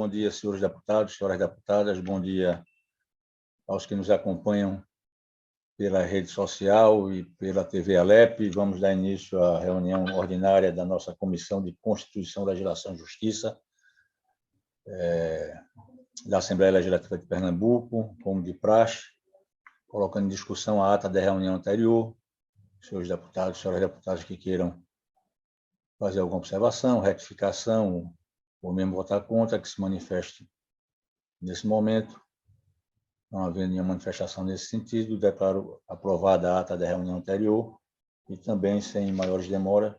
Bom dia, senhores deputados, senhoras deputadas. Bom dia aos que nos acompanham pela rede social e pela TV Alep. Vamos dar início à reunião ordinária da nossa Comissão de Constituição, Legislação e Justiça da Assembleia Legislativa de Pernambuco, como de praxe, colocando em discussão a ata da reunião anterior. Senhores deputados, senhoras deputadas que queiram fazer alguma observação, retificação, ou mesmo votar contra, que se manifeste nesse momento. Não havendo nenhuma manifestação nesse sentido, declaro aprovada a ata da reunião anterior e também, sem maiores demoras,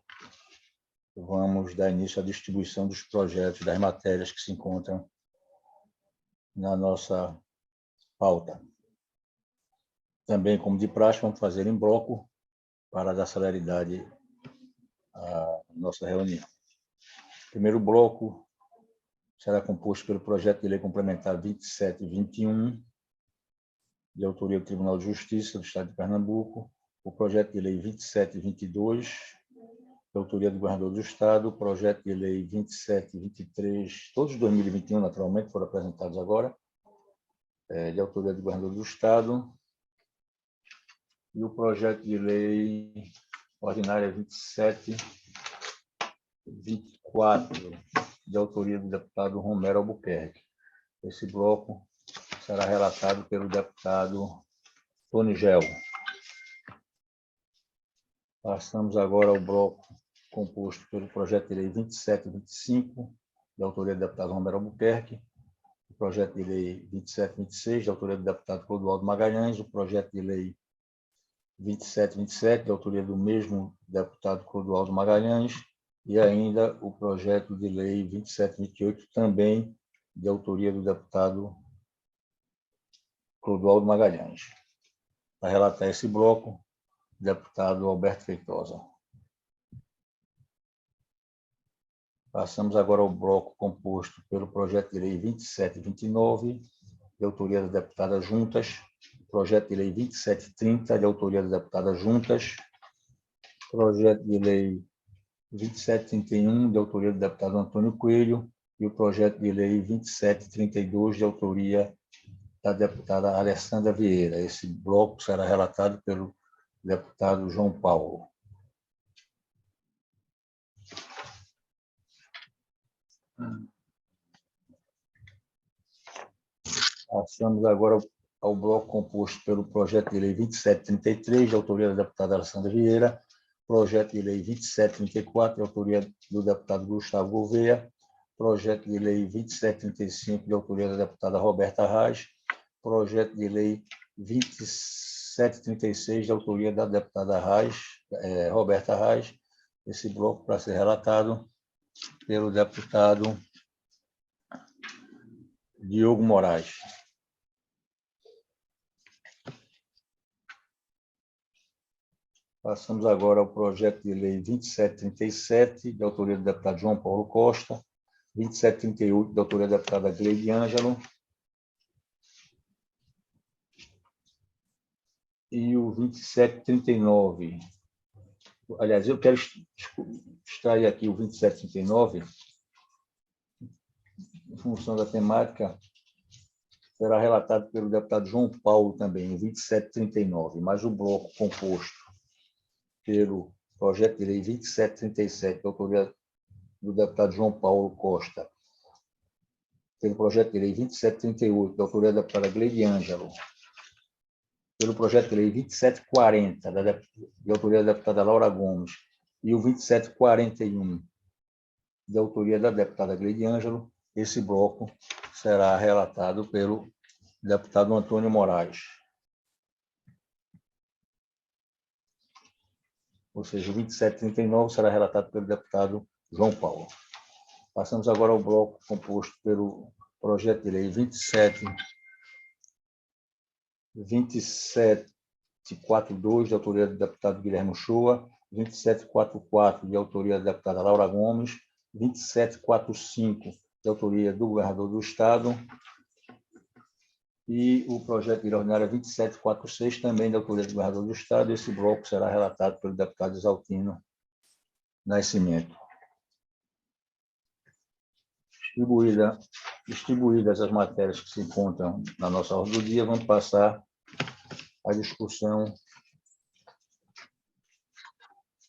vamos dar início à distribuição dos projetos das matérias que se encontram na nossa pauta. Também, como de praxe, vamos fazer em bloco para dar celeridade à nossa reunião. O primeiro bloco será composto pelo projeto de lei complementar 27 e 21, de autoria do Tribunal de Justiça do Estado de Pernambuco, o projeto de lei 27 e 22, de autoria do Governador do Estado, o projeto de lei 27 e 23, todos de 2021, naturalmente, foram apresentados agora, de autoria do Governador do Estado, e o projeto de lei ordinária 27 e 24, de autoria do deputado Romero Albuquerque. Esse bloco será relatado pelo deputado Tony Gel. Passamos agora ao bloco composto pelo projeto de lei 27 e 25, de autoria do deputado Romero Albuquerque, o projeto de lei 27 e 26, de autoria do deputado Clodoaldo Magalhães, o projeto de lei 27 e 27, de autoria do mesmo deputado Clodoaldo Magalhães, e ainda o projeto de lei 27 e 28, também de autoria do deputado Clodoaldo Magalhães. Para relatar esse bloco, o deputado Alberto Feitosa. Passamos agora ao bloco composto pelo projeto de lei 27 e 29, de autoria da deputada Juntas, projeto de lei 27 e 30, de autoria da deputada Juntas, projeto de lei 27 e 31, de autoria do deputado Antônio Coelho, e o projeto de lei 27 e 32, de autoria da deputada Alessandra Vieira. Esse bloco será relatado pelo deputado João Paulo. Passamos agora ao bloco composto pelo projeto de lei 2733, de autoria da deputada Alessandra Vieira, projeto de lei 2734, de autoria do deputado Gustavo Gouveia, projeto de lei 2735, de autoria da deputada Roberta Reis, projeto de lei 2736, de autoria da deputada Roberta Reis. Esse bloco para ser relatado pelo deputado Diogo Moraes. Passamos agora ao projeto de lei 2737, de autoria do deputado João Paulo Costa, 2738, de autoria da deputada Gleide Ângelo, e o 2739. Aliás, eu quero extrair aqui o 2739, em função da temática, será relatado pelo deputado João Paulo também, o 2739, mas o bloco composto pelo projeto de lei 2737, de autoria do deputado João Paulo Costa, pelo projeto de lei 2738, de autoria da deputada Gleide Ângelo, pelo projeto de lei 2740, de autoria da deputada Laura Gomes, e o 2741, de autoria da deputada Gleide Ângelo, esse bloco será relatado pelo deputado Antônio Moraes. Ou seja, o 2739 será relatado pelo deputado João Paulo. Passamos agora ao bloco composto pelo projeto de lei 2742, de autoria do deputado Guilherme Uchoa, 2744, de autoria da deputada Laura Gomes, 2745, de autoria do Governador do Estado, e o projeto de lei ordinária 2746, também de autoria do Governador do Estado. Esse bloco será relatado pelo deputado Exaltino Nascimento. Distribuídas as matérias que se encontram na nossa ordem do dia, vamos passar à discussão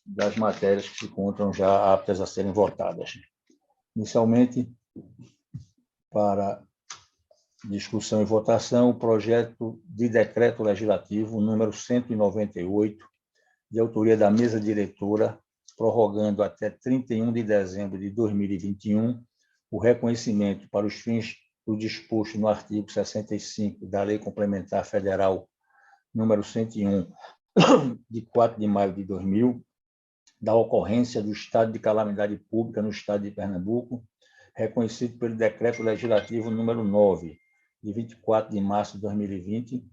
das matérias que se encontram já aptas a serem votadas. Inicialmente, para discussão e votação, o projeto de decreto legislativo número 198, de autoria da mesa diretora, prorrogando até 31 de dezembro de 2021 o reconhecimento para os fins do disposto no artigo 65 da Lei Complementar Federal número 101, de 4 de maio de 2000, da ocorrência do estado de calamidade pública no estado de Pernambuco, reconhecido pelo Decreto Legislativo número 9, de 24 de março de 2020,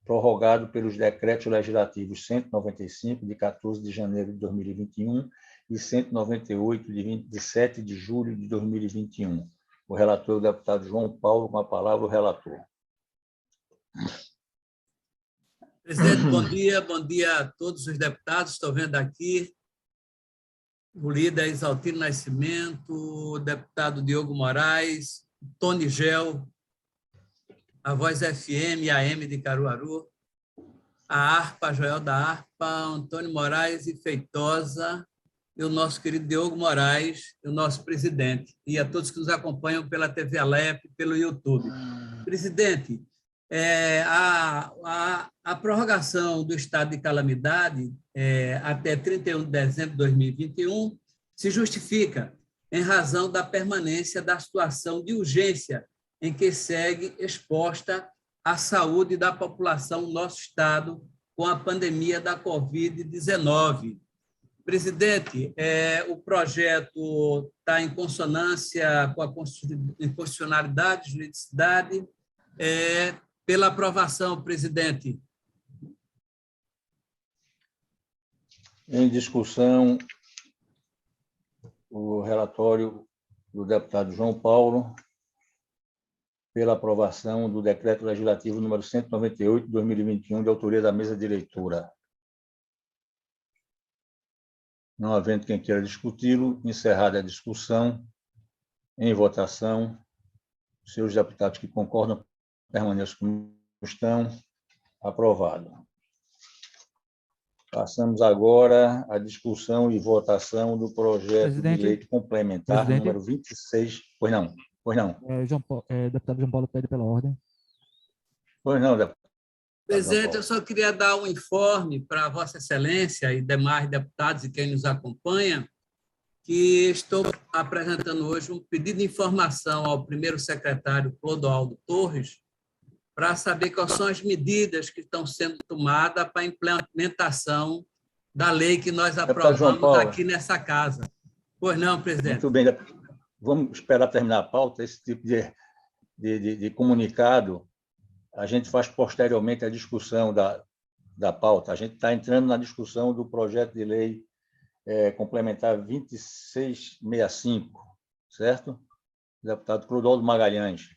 prorrogado pelos Decretos Legislativos 195, de 14 de janeiro de 2021, e 198, de 27 de julho de 2021. O relator é o deputado João Paulo, com a palavra o relator. Presidente, bom dia a todos os deputados. Estou vendo aqui o líder Exaltino Nascimento, o deputado Diogo Moraes, Tony Gel, a Voz FM, a AM de Caruaru, a ARPA, Joel da ARPA, Antônio Moraes e Feitosa, e o nosso querido Diogo Moraes, o nosso presidente, e a todos que nos acompanham pela TV Alep, pelo YouTube. Presidente, a prorrogação do estado de calamidade até 31 de dezembro de 2021 se justifica em razão da permanência da situação de urgência em que segue exposta a saúde da população do nosso estado com a pandemia da Covid-19. Presidente, o projeto está em consonância com a constitucionalidade, juridicidade. Pela aprovação, presidente. Em discussão, o relatório do deputado João Paulo, pela aprovação do Decreto Legislativo número 198, de 2021, de autoria da mesa diretora. Não havendo quem queira discuti-lo, encerrada a discussão, em votação, os senhores deputados que concordam permaneçam como estão. Aprovado. Passamos agora à discussão e votação do projeto de lei complementar número 26. Pois não. Deputado João Paulo pede pela ordem. Pois não, deputado. Presidente, eu só queria dar um informe para Vossa Excelência e demais deputados e quem nos acompanha, que estou apresentando hoje um pedido de informação ao primeiro secretário Clodoaldo Torres, para saber quais são as medidas que estão sendo tomadas para a implementação da lei que nós aprovamos aqui nessa casa. Pois não, presidente? Muito bem. Vamos esperar terminar a pauta. Esse tipo de comunicado a gente faz posteriormente a discussão da pauta. A gente está entrando na discussão do projeto de lei complementar 2665, certo? O deputado Clodoaldo Magalhães,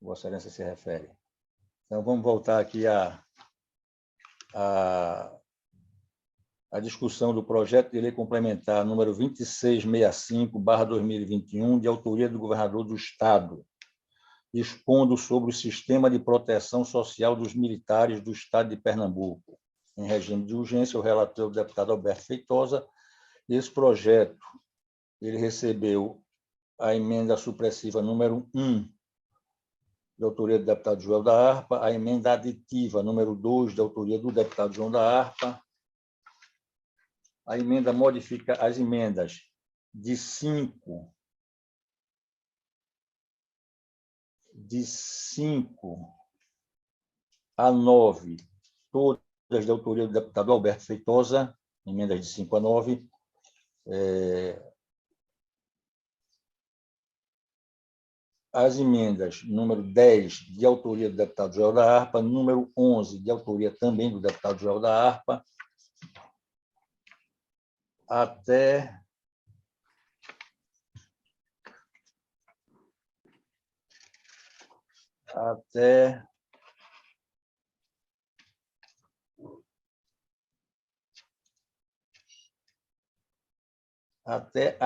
Vossa Excelência se refere. Então, vamos voltar aqui à discussão do projeto de lei complementar número 2665/2021, de autoria do governador do Estado, expondo sobre o sistema de proteção social dos militares do Estado de Pernambuco. Em regime de urgência, o relator, o deputado Alberto Feitosa. Esse projeto ele recebeu a emenda supressiva número 1, de autoria do deputado Joel da ARPA, a emenda aditiva número 2, de autoria do deputado João da ARPA. A emenda modifica as emendas de 5 a 9, todas de autoria do deputado Alberto Feitosa, emendas de 5 a 9. As emendas número 10, de autoria do deputado Joel da ARPA, número 11, de autoria também do deputado Joel da ARPA, até a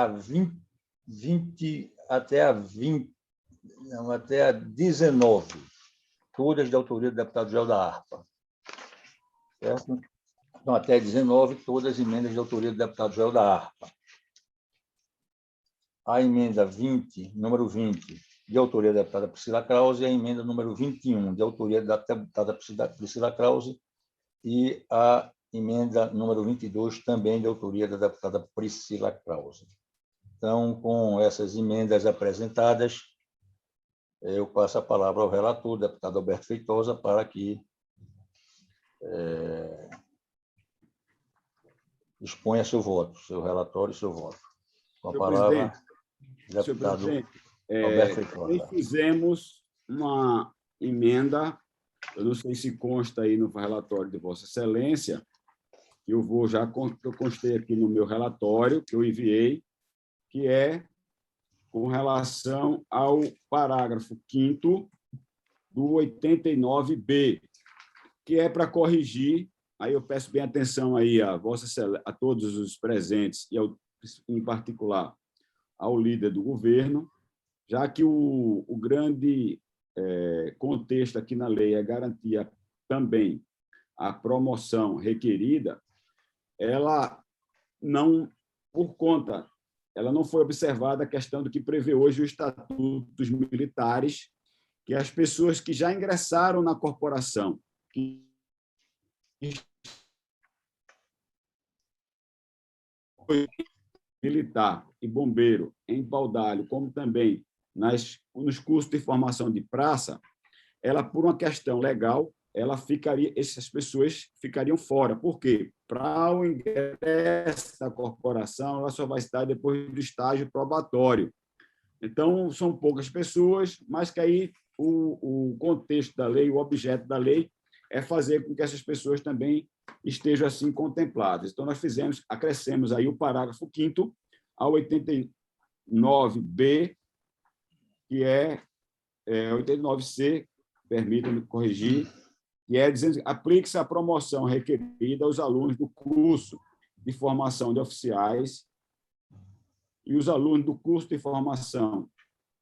20, até a 20, Não, até a 19, todas de autoria do deputado Joel da Harpa. Certo? Então, até 19, todas as emendas de autoria do deputado Joel da Harpa. A emenda 20, número 20, de autoria da deputada Priscila Krause, e a emenda número 21, de autoria da deputada Priscila Krause, e a emenda número 22, também de autoria da deputada Priscila Krause. Então, com essas emendas apresentadas, eu passo a palavra ao relator, deputado Alberto Feitosa, para que exponha seu voto, seu relatório e seu voto. Com a palavra, deputado Alberto Feitosa. Nós fizemos uma emenda, eu não sei se consta aí no relatório de Vossa Excelência, que eu constei aqui no meu relatório, que eu enviei, que é com relação ao parágrafo 5º do 89B, que é para corrigir, aí eu peço bem atenção aí a todos os presentes, e em particular ao líder do governo, já que o grande contexto aqui na lei é garantir também a promoção requerida, ela não foi observada a questão do que prevê hoje o Estatuto dos Militares, que as pessoas que já ingressaram na corporação, que militar e bombeiro em Paudalho, como também nos cursos de formação de praça, ela, por uma questão legal, essas pessoas ficariam fora. Por quê? Para o ingresso da corporação, ela só vai estar depois do estágio probatório. Então, são poucas pessoas, mas que aí o contexto da lei, o objeto da lei, é fazer com que essas pessoas também estejam assim contempladas. Então, nós acrescemos aí o parágrafo 5º ao 89B, que é 89C, permitam-me corrigir, que é dizendo que aplique-se a promoção requerida aos alunos do curso de formação de oficiais e os alunos do curso de formação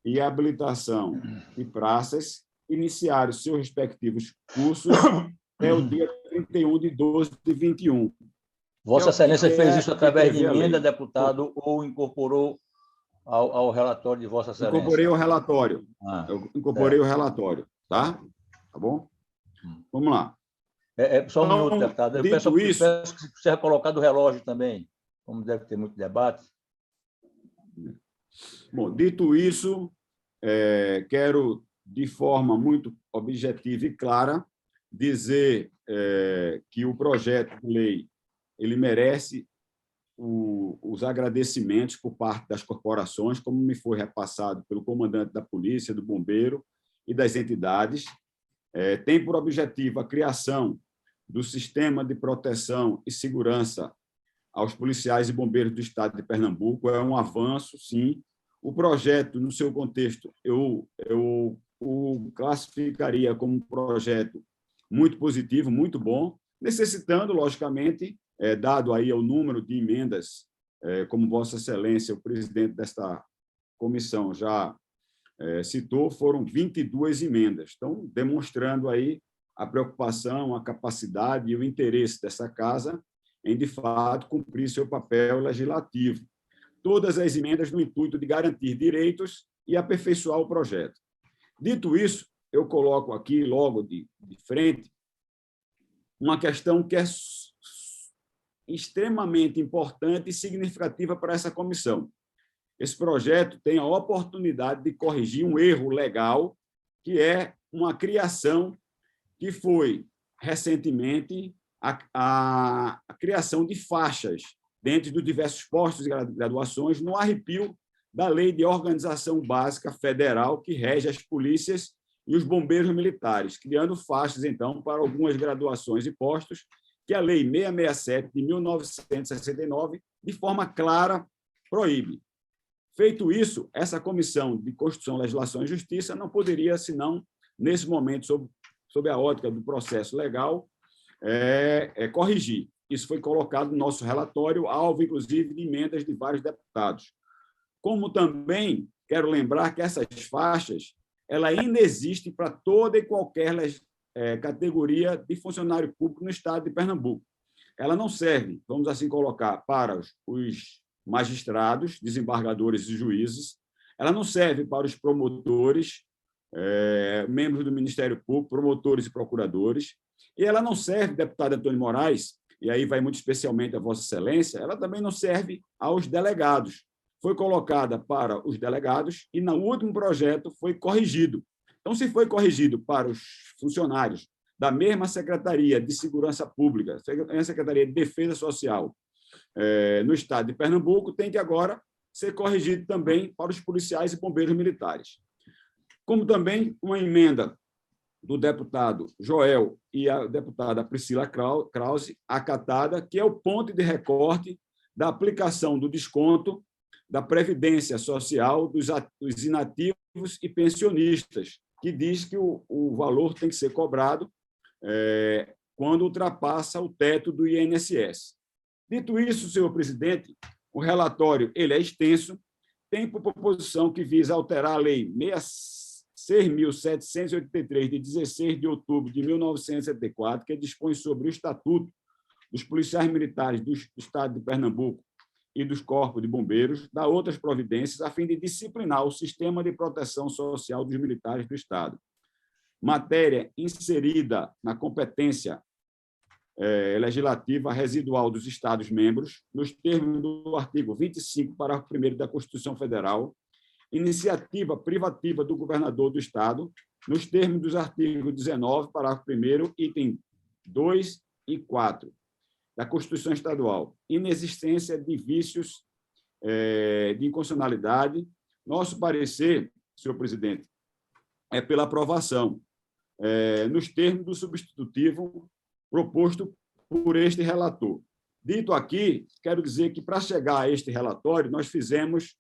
e habilitação de praças iniciarem os seus respectivos cursos até o dia 31/12/21. Vossa Excelência fez isso através de emenda, deputado, ou incorporou ao relatório de Vossa Excelência? Incorporei o relatório. Eu incorporei o relatório, tá? Tá bom? Vamos lá. Só um minuto, deputado. Eu peço que seja colocado o relógio também, como deve ter muito debate. Bom, dito isso, quero, de forma muito objetiva e clara, dizer que o projeto de lei ele merece os agradecimentos por parte das corporações, como me foi repassado pelo comandante da Polícia, do Bombeiro e das entidades. Tem por objetivo a criação do Sistema de Proteção e Segurança aos policiais e bombeiros do Estado de Pernambuco. É um avanço, sim. O projeto, no seu contexto, eu o classificaria como um projeto muito positivo, muito bom, necessitando, logicamente, dado aí o número de emendas, como Vossa Excelência, o presidente desta comissão, já citou, foram 22 emendas. Então, demonstrando aí a preocupação, a capacidade e o interesse dessa casa em, de fato, cumprir seu papel legislativo. Todas as emendas no intuito de garantir direitos e aperfeiçoar o projeto. Dito isso, eu coloco aqui, logo de frente, uma questão que é extremamente importante e significativa para essa comissão. Esse projeto tem a oportunidade de corrigir um erro legal, que é uma criação que foi, recentemente, a criação de faixas dentro dos diversos postos de graduações no arrepio da Lei de Organização Básica Federal que rege as polícias e os bombeiros militares, criando faixas, então, para algumas graduações e postos que a Lei 667 de 1969, de forma clara, proíbe. Feito isso, essa Comissão de Constituição, Legislação e Justiça não poderia, senão, nesse momento, sob a ótica do processo legal, corrigir. Isso foi colocado no nosso relatório, alvo, inclusive, de emendas de vários deputados. Como também quero lembrar que essas faixas ela ainda existem para toda e qualquer categoria de funcionário público no estado de Pernambuco. Ela não serve, vamos assim colocar, para os magistrados, desembargadores e juízes, ela não serve para os promotores, membros do Ministério Público, promotores e procuradores, e ela não serve, deputado Antônio Moraes, e aí vai muito especialmente a Vossa Excelência, ela também não serve aos delegados. Foi colocada para os delegados e, no último projeto, foi corrigido. Então, se foi corrigido para os funcionários da mesma Secretaria de Segurança Pública, Secretaria de Defesa Social, no estado de Pernambuco, tem que agora ser corrigido também para os policiais e bombeiros militares. Como também uma emenda do deputado Joel e a deputada Priscila Krause, acatada, que é o ponto de recorte da aplicação do desconto da Previdência Social dos inativos e pensionistas, que diz que o valor tem que ser cobrado quando ultrapassa o teto do INSS. Dito isso, senhor presidente, o relatório ele é extenso, tem por proposição que visa alterar a Lei 6.783, de 16 de outubro de 1974, que dispõe sobre o Estatuto dos Policiais Militares do Estado de Pernambuco e dos Corpos de Bombeiros, dá outras providências a fim de disciplinar o sistema de proteção social dos militares do Estado. Matéria inserida na competência legislativa residual dos Estados-membros, nos termos do artigo 25, parágrafo 1º da Constituição Federal, iniciativa privativa do governador do Estado, nos termos dos artigos 19, parágrafo 1º, item 2 e 4 da Constituição Estadual, inexistência de vícios de inconstitucionalidade. Nosso parecer, senhor presidente, é pela aprovação, nos termos do substitutivo proposto por este relator. Dito aqui, quero dizer que, para chegar a este relatório, nós fizemos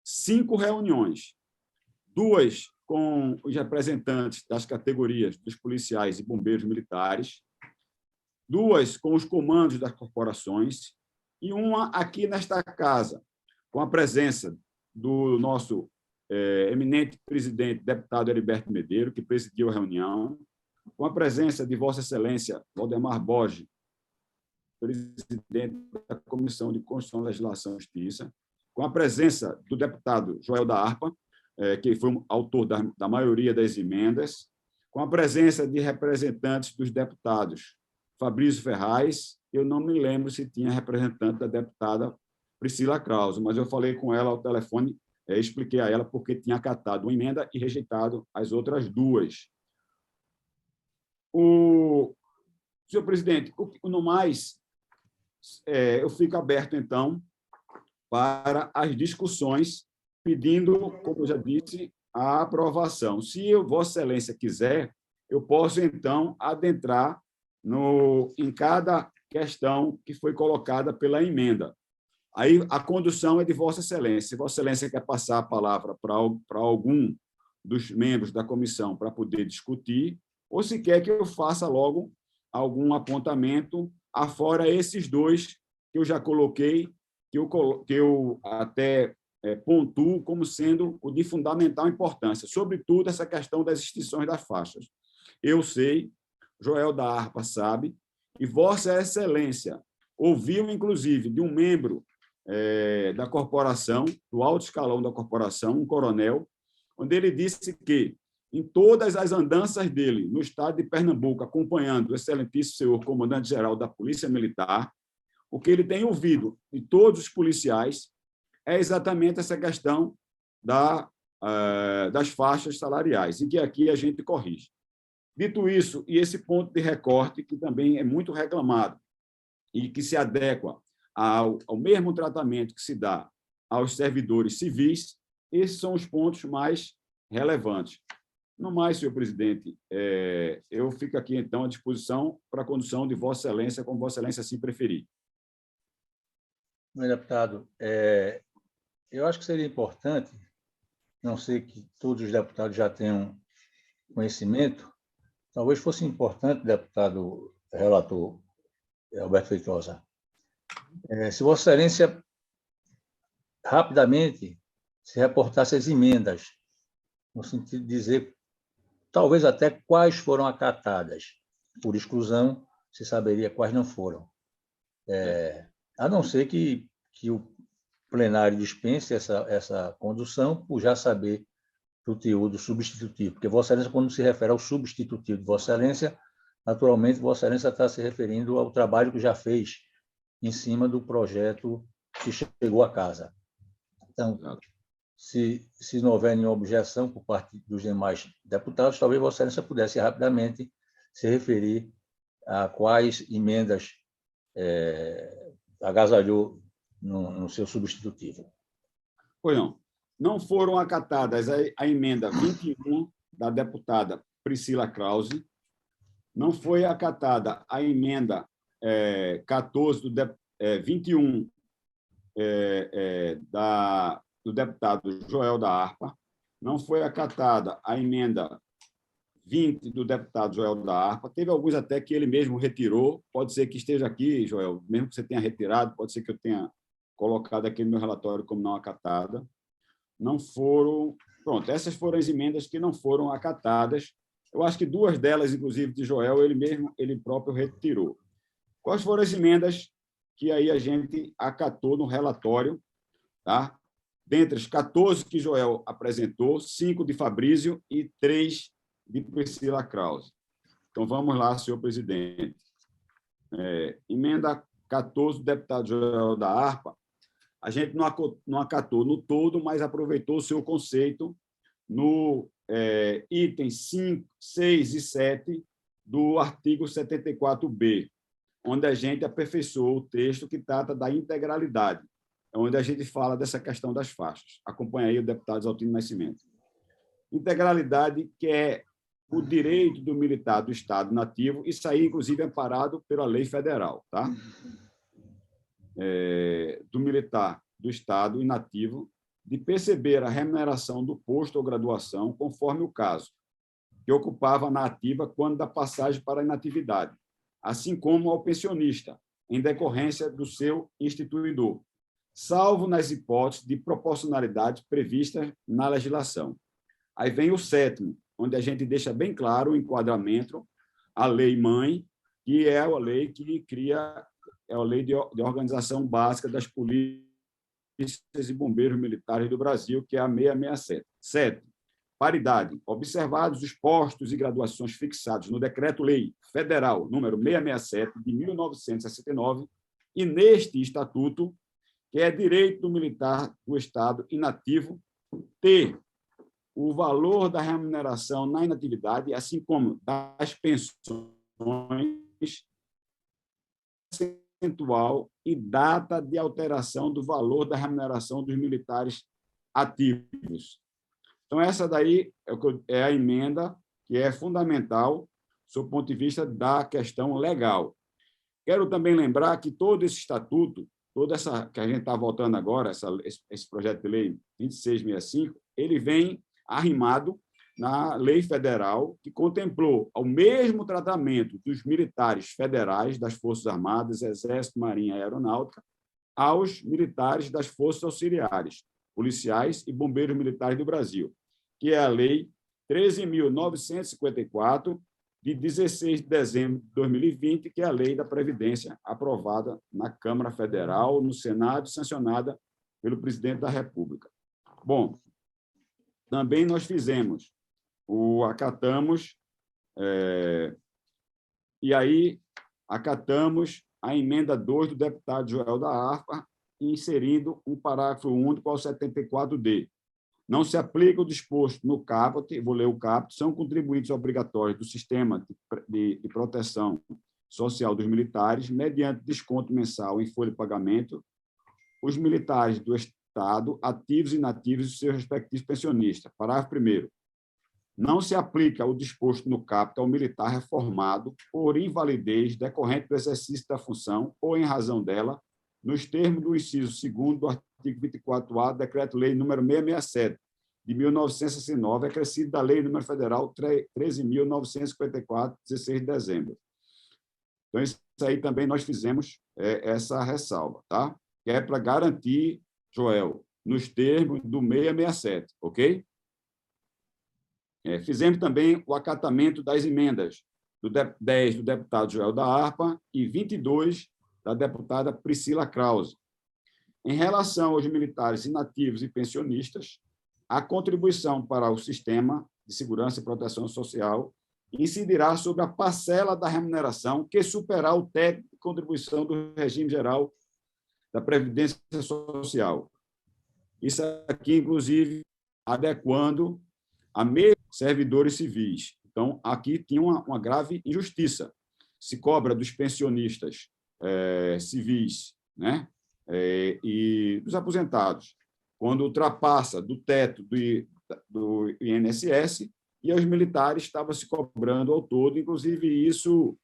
5 reuniões, 2 com os representantes das categorias dos policiais e bombeiros militares, 2 com os comandos das corporações e uma aqui nesta casa, com a presença do nosso eminente presidente, deputado Heriberto Medeiro, que presidiu a reunião, com a presença de Vossa Excelência Valdemar Borges, presidente da Comissão de Constituição, Legislação e Justiça, com a presença do deputado Joel da Harpa, que foi o autor da maioria das emendas, com a presença de representantes dos deputados Fabrício Ferraz, eu não me lembro se tinha representante da deputada Priscila Krause, mas eu falei com ela ao telefone, expliquei a ela porque tinha acatado uma emenda e rejeitado as outras 2. Senhor presidente, no mais, eu fico aberto, então, para as discussões, pedindo, como eu já disse, a aprovação. Se Vossa Excelência quiser, eu posso, então, adentrar em cada questão que foi colocada pela emenda. Aí a condução é de Vossa Excelência. Se Vossa Excelência quer passar a palavra para algum dos membros da comissão para poder discutir, ou se quer que eu faça logo algum apontamento, afora esses 2 que eu já coloquei, que eu até pontuo como sendo o de fundamental importância, sobretudo essa questão das extinções das faixas. Eu sei, Joel da Harpa sabe, e Vossa Excelência ouviu, inclusive, de um membro da corporação, do alto escalão da corporação, um coronel, onde ele disse que, em todas as andanças dele no estado de Pernambuco, acompanhando o excelentíssimo senhor comandante-geral da Polícia Militar, o que ele tem ouvido de todos os policiais é exatamente essa questão das faixas salariais, e que aqui a gente corrige. Dito isso, e esse ponto de recorte, que também é muito reclamado e que se adequa ao mesmo tratamento que se dá aos servidores civis, esses são os pontos mais relevantes. No mais, senhor presidente, eu fico aqui, então, à disposição para a condução de Vossa Excelência, como Vossa Excelência assim preferir. Meu deputado, eu acho que seria importante, não sei que todos os deputados já tenham conhecimento, talvez fosse importante, deputado relator Alberto Feitosa, se Vossa Excelência rapidamente se reportasse as emendas, no sentido de dizer, talvez até quais foram acatadas. Por exclusão, se saberia quais não foram. A não ser que o plenário dispense essa condução, por já saber do teor do substitutivo. Porque Vossa Excelência, quando se refere ao substitutivo de Vossa Excelência, naturalmente, Vossa Excelência está se referindo ao trabalho que já fez em cima do projeto que chegou à casa. Então, se não houver nenhuma objeção por parte dos demais deputados, talvez Vossa Excelência pudesse rapidamente se referir a quais emendas agasalhou no seu substitutivo. Pois não. Não foram acatadas a emenda 21 da deputada Priscila Krause, não foi acatada a emenda 21 do deputado Joel da Harpa, não foi acatada a emenda 20 do deputado Joel da Harpa, teve alguns até que ele mesmo retirou, pode ser que esteja aqui, Joel, mesmo que você tenha retirado, pode ser que eu tenha colocado aqui no meu relatório como não acatada. Não foram... Pronto, essas foram as emendas que não foram acatadas. Eu acho que duas delas, inclusive, de Joel, ele próprio retirou. Quais foram as emendas que aí a gente acatou no relatório? Tá? Dentre as 14 que Joel apresentou, 5 de Fabrício e 3 de Priscila Krause. Então, vamos lá, senhor presidente. Emenda 14 do deputado Joel da Harpa, a gente não acatou no todo, mas aproveitou o seu conceito no itens 5, 6 e 7 do artigo 74B, onde a gente aperfeiçoou o texto que trata da integralidade, onde a gente fala dessa questão das faixas. Acompanha aí o deputado Exaltino Nascimento. Integralidade, que é o direito do militar do Estado nativo, isso aí, inclusive, é amparado pela lei federal, tá? Do militar do Estado inativo de perceber a remuneração do posto ou graduação, conforme o caso, que ocupava na ativa quando da passagem para a inatividade, assim como ao pensionista, em decorrência do seu instituidor, salvo nas hipóteses de proporcionalidade previstas na legislação. Aí vem o 7º, onde a gente deixa bem claro o enquadramento, a lei-mãe, que é a lei que cria a lei de organização básica das polícias e bombeiros militares do Brasil, que é a 667. 7. Paridade. Observados os postos e graduações fixados no Decreto-Lei Federal número 667, de 1969, e neste Estatuto, que é direito do militar do Estado inativo ter o valor da remuneração na inatividade, assim como das pensões, percentual e data de alteração do valor da remuneração dos militares ativos. Então, essa daí é a emenda que é fundamental, sob o ponto de vista da questão legal. Quero também lembrar que todo esse estatuto, toda essa que a gente está voltando agora, esse projeto de lei 2665, ele vem arrimado na lei federal, que contemplou o mesmo tratamento dos militares federais das Forças Armadas, Exército, Marinha e Aeronáutica, aos militares das Forças Auxiliares, policiais e bombeiros militares do Brasil, que é a Lei 13.954, de 16 de dezembro de 2020, que é a Lei da Previdência, aprovada na Câmara Federal, no Senado, sancionada pelo presidente da República. Bom, também nós fizemos acatamos, e aí acatamos a emenda 2 do deputado Joel da Harpa, inserindo um parágrafo único ao 74D. Não se aplica o disposto no caput, vou ler o caput, são contribuintes obrigatórios do sistema de proteção social dos militares, mediante desconto mensal em folha de pagamento, os militares do Estado, ativos e inativos e seus respectivos pensionistas. Parágrafo 1º. Não se aplica o disposto no caput ao militar reformado por invalidez decorrente do exercício da função ou em razão dela, nos termos do inciso 2º do artigo 24A do Decreto-Lei nº 667, de 1969, acrescido da Lei nº Federal 13.954, 16 de dezembro. Então, isso aí também nós fizemos essa ressalva, tá? Que é para garantir, Joel, nos termos do 667, ok? Fizemos também o acatamento das emendas do 10 do deputado Joel da Harpa e 22 da deputada Priscila Krause. Em relação aos militares inativos e pensionistas, a contribuição para o sistema de segurança e proteção social incidirá sobre a parcela da remuneração que superar o teto de contribuição do regime geral da Previdência Social. Isso aqui, inclusive, adequando a mesmos servidores civis. Então, aqui tinha uma grave injustiça. Se cobra dos pensionistas civis, né, e dos aposentados, quando ultrapassa do teto do INSS, e aos militares estava se cobrando ao todo, inclusive isso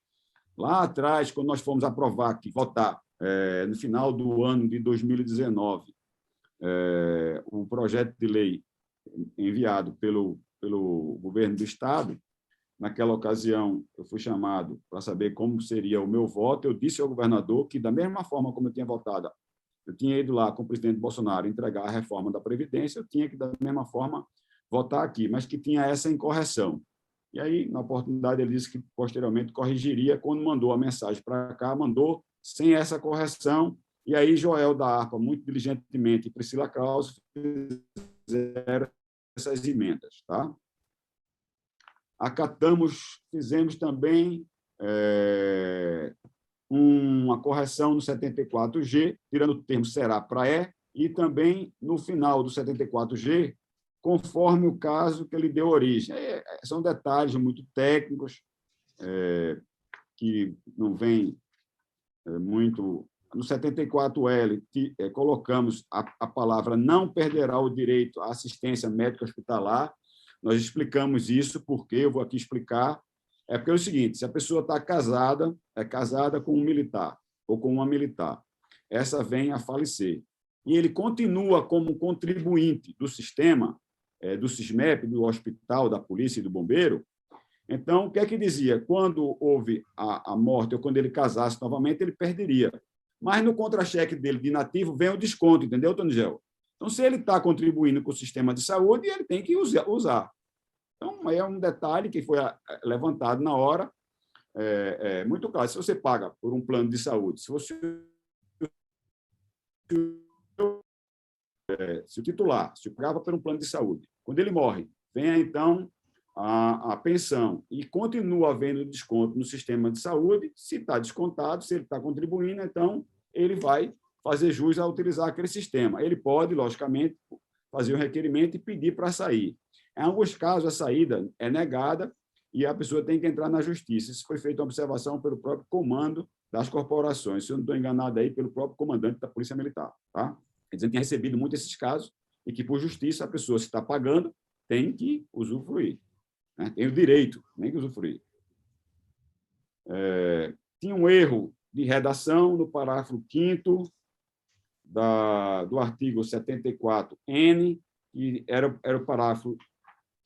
lá atrás, quando nós fomos votar no final do ano de 2019, o projeto de lei enviado pelo governo do Estado. Naquela ocasião, eu fui chamado para saber como seria o meu voto. Eu disse ao governador que, da mesma forma como eu tinha votado, eu tinha ido lá com o presidente Bolsonaro entregar a reforma da Previdência, eu tinha que, da mesma forma, votar aqui, mas que tinha essa incorreção. E aí, na oportunidade, ele disse que, posteriormente, corrigiria. Quando mandou a mensagem para cá, mandou sem essa correção. E aí, Joel da Harpa, muito diligentemente, e Priscila Krause fizeram essas emendas. Tá? Fizemos também uma correção no 74G, tirando o termo será para e também no final do 74G, conforme o caso que ele deu origem. São detalhes muito técnicos, que não vêm muito... No 74L, colocamos a palavra não perderá o direito à assistência médica hospitalar. Nós explicamos isso, porque eu vou aqui explicar. Porque é o seguinte, se a pessoa está casada, é casada com um militar ou com uma militar, essa vem a falecer, e ele continua como contribuinte do sistema, do SISMEP, do hospital, da polícia e do bombeiro. Então, o que é que dizia? Quando houve a morte ou quando ele casasse novamente, ele perderia. Mas no contra-cheque dele de inativo vem o desconto, entendeu, Tonigel? Então, se ele está contribuindo com o sistema de saúde, ele tem que usar. Então, é um detalhe que foi levantado na hora, muito claro. Se você paga por um plano de saúde, se o titular se pagava por um plano de saúde, quando ele morre, vem então a pensão e continua havendo desconto no sistema de saúde, se está descontado, se ele está contribuindo, então ele vai fazer jus a utilizar aquele sistema. Ele pode, logicamente, fazer o requerimento e pedir para sair. Em alguns casos, a saída é negada e a pessoa tem que entrar na justiça. Isso foi feita uma observação pelo próprio comando das corporações, se eu não estou enganado aí, pelo próprio comandante da Polícia Militar. Tá? Quer dizer, tem recebido muito esses casos e que, por justiça, a pessoa, se está pagando, tem que usufruir. Né? Tem o direito, nem que usufruir. Tinha um erro de redação no parágrafo 5º do artigo 74N, que era o parágrafo,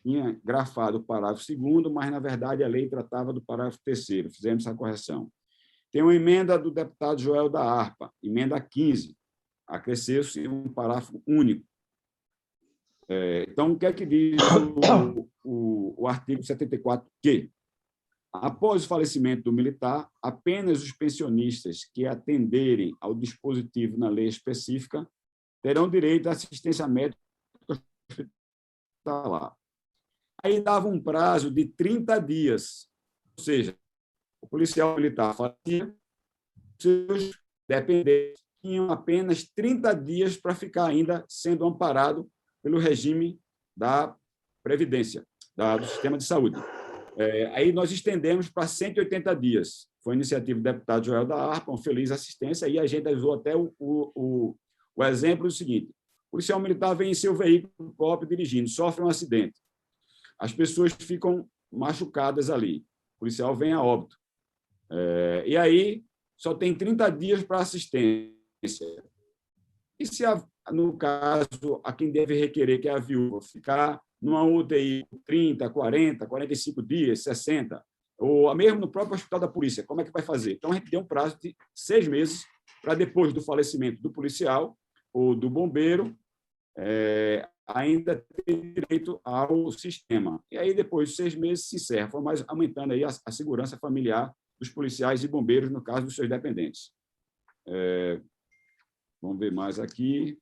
tinha grafado o parágrafo 2º, mas, na verdade, a lei tratava do parágrafo 3º. Fizemos essa correção. Tem uma emenda do deputado Joel da Harpa, emenda 15, acresceu-se um parágrafo único. Então, o que é que diz o artigo 74Q? Após o falecimento do militar, apenas os pensionistas que atenderem ao dispositivo na lei específica terão direito à assistência médica hospitalar. Aí dava um prazo de 30 dias, ou seja, o policial militar fazia, seus dependentes tinham apenas 30 dias para ficar ainda sendo amparado pelo regime da Previdência, do sistema de saúde. Aí nós estendemos para 180 dias. Foi iniciativa do deputado Joel da Harpa, uma feliz assistência, e a gente usou até o exemplo do seguinte: o policial militar vem em seu veículo próprio dirigindo, sofre um acidente, as pessoas ficam machucadas ali, o policial vem a óbito. E aí só tem 30 dias para assistência. E se, no caso, a quem deve requerer, que é a viúva, ficar numa UTI 30, 40, 45 dias, 60, ou mesmo no próprio hospital da polícia, como é que vai fazer? Então, a gente deu um prazo de 6 meses para, depois do falecimento do policial ou do bombeiro, ainda tem direito ao sistema. E aí, depois de 6 meses, se encerra, mas aumentando aí a segurança familiar dos policiais e bombeiros, no caso dos seus dependentes. Vamos ver mais aqui.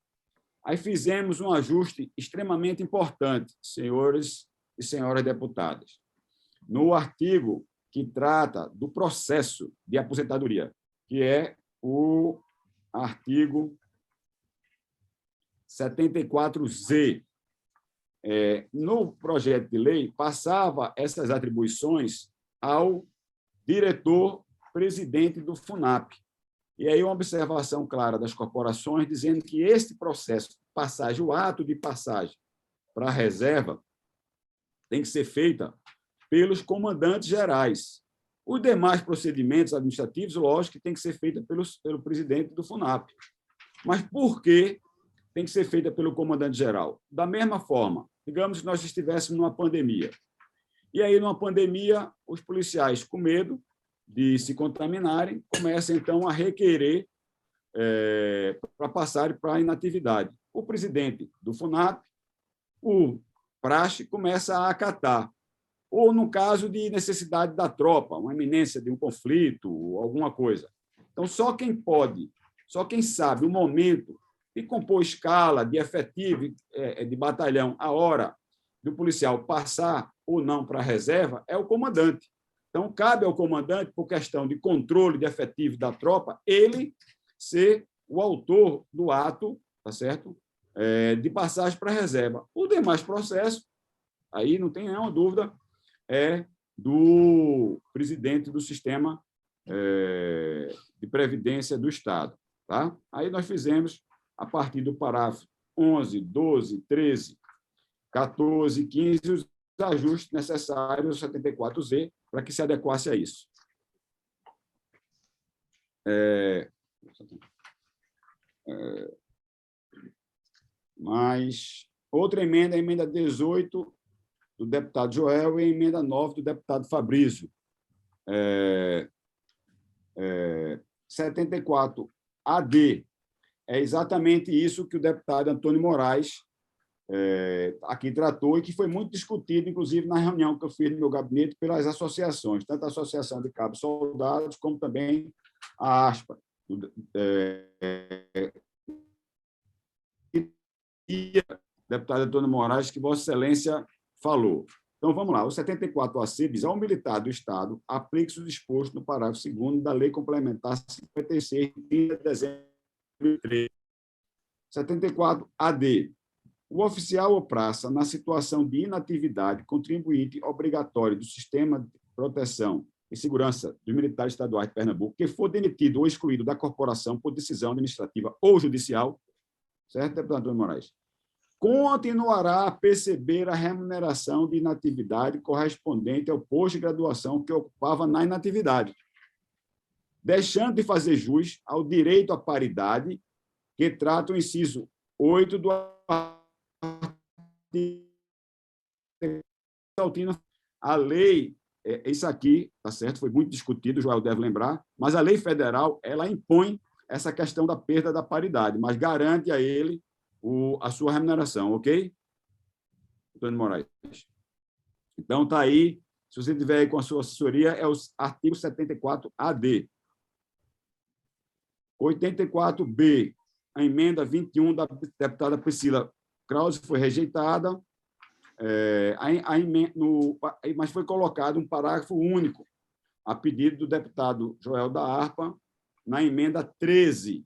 Aí fizemos um ajuste extremamente importante, senhores e senhoras deputadas, no artigo que trata do processo de aposentadoria, que é o artigo 74Z. No projeto de lei, passava essas atribuições ao diretor-presidente do FUNAP. E aí uma observação clara das corporações dizendo que este processo de passagem, o ato de passagem para a reserva, tem que ser feita pelos comandantes gerais. Os demais procedimentos administrativos, lógico, que tem que ser feita pelo presidente do FUNAP. Mas por que tem que ser feita pelo comandante geral? Da mesma forma, digamos que nós estivéssemos numa pandemia. E aí, numa pandemia, os policiais, com medo de se contaminarem, começam, então, a requerer para passarem para a inatividade. O presidente do FUNAP, o praxe, começa a acatar. Ou, no caso de necessidade da tropa, uma iminência de um conflito, alguma coisa. Então, só quem sabe o momento de compor escala, de efetivo, de batalhão, a hora do policial passar ou não para a reserva, é o comandante. Então, cabe ao comandante, por questão de controle de efetivo da tropa, ele ser o autor do ato, tá certo? De passagem para a reserva. O demais processo, aí não tem nenhuma dúvida, é do presidente do sistema de previdência do Estado. Tá? Aí nós fizemos, a partir do parágrafo 11, 12, 13, 14, 15, os ajustes necessários ao 74Z para que se adequasse a isso. Mas outra emenda, a emenda 18 do deputado Joel e a emenda 9 do deputado Fabrício. 74AD. É exatamente isso que o deputado Antônio Moraes aqui tratou e que foi muito discutido, inclusive, na reunião que eu fiz no meu gabinete pelas associações, tanto a Associação de Cabos Soldados, como também a ASPA. E o deputado Antônio Moraes, que Vossa Excelência falou. Então, vamos lá. O 74AC diz: ao militar do Estado, aplique-se o disposto no parágrafo 2º da Lei Complementar 56, de dezembro de 2013. 74AD. O oficial ou praça, na situação de inatividade, contribuinte obrigatório do Sistema de Proteção e Segurança dos Militares Estaduais de Pernambuco, que for demitido ou excluído da corporação por decisão administrativa ou judicial, certo, deputado Antônio Moraes? Continuará a perceber a remuneração de inatividade correspondente ao posto de graduação que ocupava na inatividade, deixando de fazer jus ao direito à paridade que trata o inciso 8 do artigo. A lei, isso aqui, tá certo, foi muito discutido, o Joel deve lembrar, mas a lei federal, ela impõe essa questão da perda da paridade, mas garante a ele a sua remuneração, ok? Antônio Moraes. Então, está aí, se você tiver aí com a sua assessoria, é o artigo 74AD. 84B, a emenda 21 da deputada Priscila Krause foi rejeitada, mas foi colocado um parágrafo único, a pedido do deputado Joel da Harpa, na emenda 13,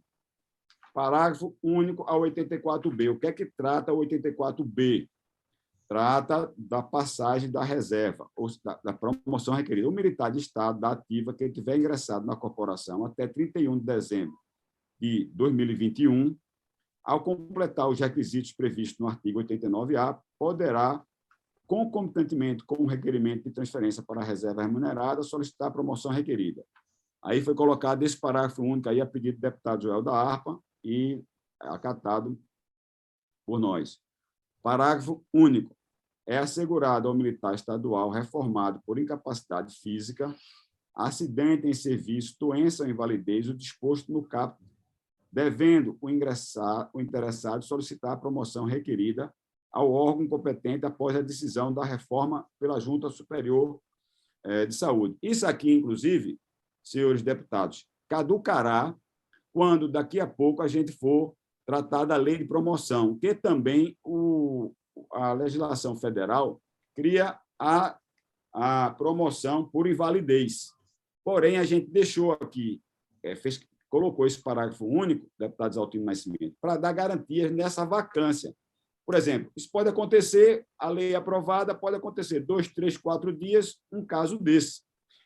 parágrafo único ao 84B. O que é que trata o 84B? Trata da passagem da reserva, ou da promoção requerida. O militar de Estado da ativa que tiver ingressado na corporação até 31 de dezembro de 2021, ao completar os requisitos previstos no artigo 89A, poderá, concomitantemente com o requerimento de transferência para a reserva remunerada, solicitar a promoção requerida. Aí foi colocado esse parágrafo único aí a pedido do deputado Joel da Harpa e acatado por nós. Parágrafo único. É assegurado ao militar estadual reformado por incapacidade física, acidente em serviço, doença ou invalidez, o disposto no caput devendo o interessado solicitar a promoção requerida ao órgão competente após a decisão da reforma pela Junta Superior de Saúde. Isso aqui, inclusive, senhores deputados, caducará quando daqui a pouco a gente for tratar da lei de promoção, que também a legislação federal cria a promoção por invalidez. Porém, a gente deixou aqui, colocou esse parágrafo único, deputado Exaltino Nascimento, para dar garantias nessa vacância. Por exemplo, isso pode acontecer, a lei aprovada, pode acontecer 2, 3, 4 dias, um caso desse,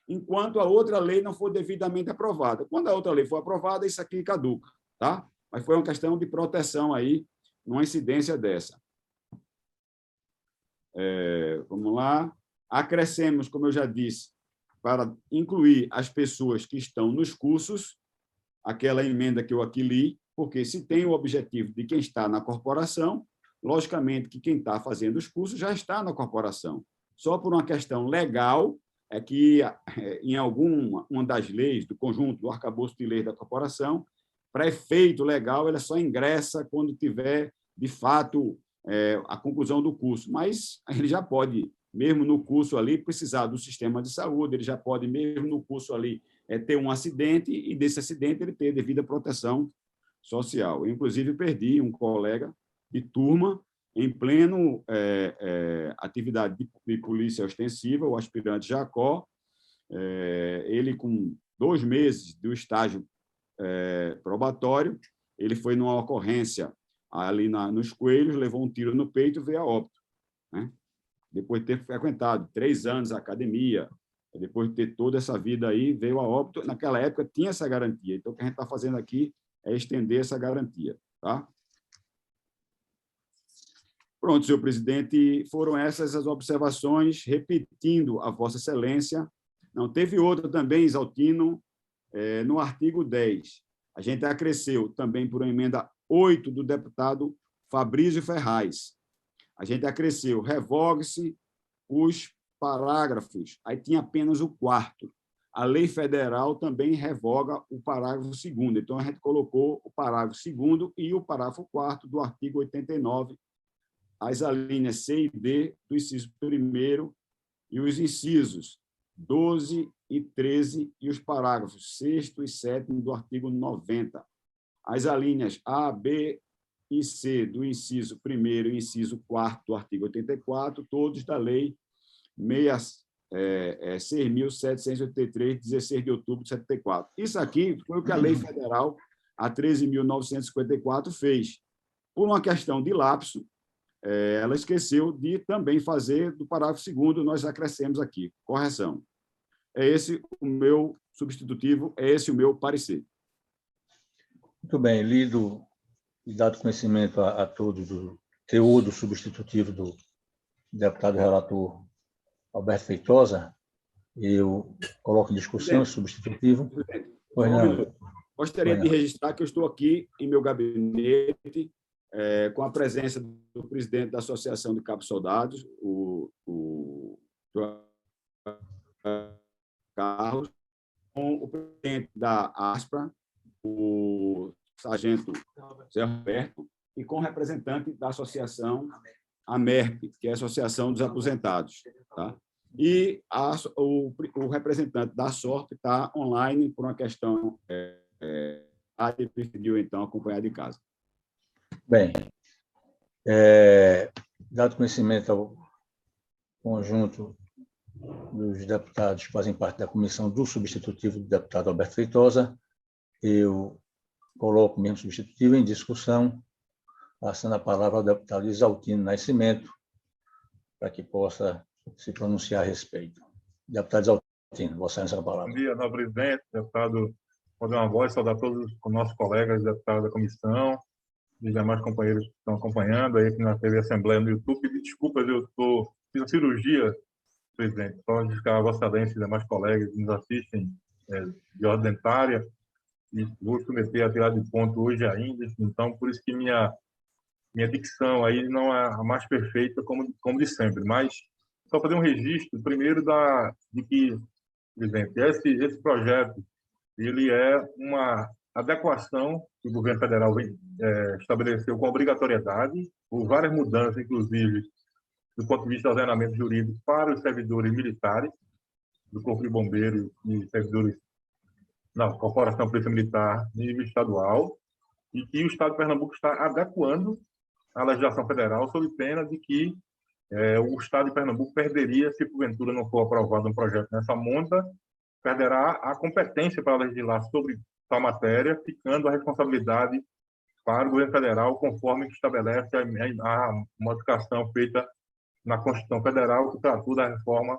enquanto a outra lei não for devidamente aprovada. Quando a outra lei for aprovada, isso aqui caduca, tá? Mas foi uma questão de proteção aí, numa incidência dessa. Vamos lá. Acrescemos, como eu já disse, para incluir as pessoas que estão nos cursos, aquela emenda que eu aqui li, porque se tem o objetivo de quem está na corporação, logicamente que quem está fazendo os cursos já está na corporação. Só por uma questão legal é que, em uma das leis do conjunto do arcabouço de leis da corporação, para efeito legal, ela só ingressa quando tiver, de fato, a conclusão do curso. Mas ele já pode, mesmo no curso ali, precisar do sistema de saúde, ele já pode, mesmo no curso ali, ter um acidente e, desse acidente, ele ter devida proteção social. Eu, inclusive, perdi um colega de turma em pleno atividade de polícia ostensiva, o aspirante Jacó, ele com 2 meses do estágio probatório, ele foi numa ocorrência ali nos Coelhos, levou um tiro no peito e veio a óbito, né? Depois de ter frequentado 3 anos a academia, depois de ter toda essa vida aí, veio a óbito. Naquela época tinha essa garantia, então o que a gente está fazendo aqui é estender essa garantia, tá? Pronto, senhor presidente, foram essas as observações, repetindo a Vossa Excelência. Não teve outra também, Exaltino, no artigo 10. A gente acresceu também por uma emenda 8 do deputado Fabrício Ferraz. A gente acresceu, revogue-se os parágrafos, aí tinha apenas o 4º. A lei federal também revoga o parágrafo 2º. Então, a gente colocou o parágrafo 2º e o parágrafo 4º do artigo 89, as alíneas C e D do inciso 1º e os incisos 12 e 13 e os parágrafos 6º e 7º do artigo 90. As alíneas A, B e C do inciso 1º e inciso 4º do artigo 84, todos da lei 6.783, 16 de outubro de 74. Isso aqui foi o que a lei federal, a 13.954, fez. Por uma questão de lapso, ela esqueceu de também fazer do parágrafo 2º, nós acrescemos aqui, correção. É esse o meu substitutivo, é esse o meu parecer. Muito bem, lido e dado conhecimento a todos do teor do substitutivo do deputado relator Alberto Feitosa, eu coloco em discussão esse substitutivo. Pois não. Gostaria de registrar que eu estou aqui em meu gabinete, com a presença do presidente da Associação de Cabos Soldados, o Carlos, com o presidente da ASPRA, o sargento Zé Roberto, e com o representante da associação AMERP, que é a Associação dos Aposentados. Tá? E o representante da SORP está online por uma questão ele preferiu, então, acompanhar de casa. Bem, dado conhecimento ao conjunto dos deputados que fazem parte da comissão do substitutivo do deputado Alberto Feitosa, eu coloco o mesmo substitutivo em discussão, passando a palavra ao deputado Exaltino Nascimento, para que possa se pronunciar a respeito. Deputado Exaltino, Vossa Excelência, a palavra. Bom dia, nobre presidente, deputado Rodrigo Voz, saudar todos os nossos colegas deputados da comissão, e demais companheiros que estão acompanhando aí na TV Assembleia no YouTube. Desculpas, eu fiz a cirurgia, presidente, só indicar a Vossa Excelência e demais colegas que nos assistem de ordem dentária, e vou submeter a tirar de ponto hoje ainda, então por isso que minha dicção aí não é a mais perfeita como de sempre, mas só fazer um registro primeiro de que, presidente, esse projeto ele é uma adequação que o governo federal estabeleceu com obrigatoriedade, por várias mudanças, inclusive, do ponto de vista do ordenamento jurídico para os servidores militares, do Corpo de Bombeiros e servidores da Corporação Polícia Militar nível estadual, e que o Estado de Pernambuco está adequando a legislação federal sob pena de que o Estado de Pernambuco perderia, se porventura não for aprovado um projeto nessa monta, perderá a competência para legislar sobre tal matéria, ficando a responsabilidade para o governo federal, conforme que estabelece a modificação feita na Constituição Federal, que tratou da reforma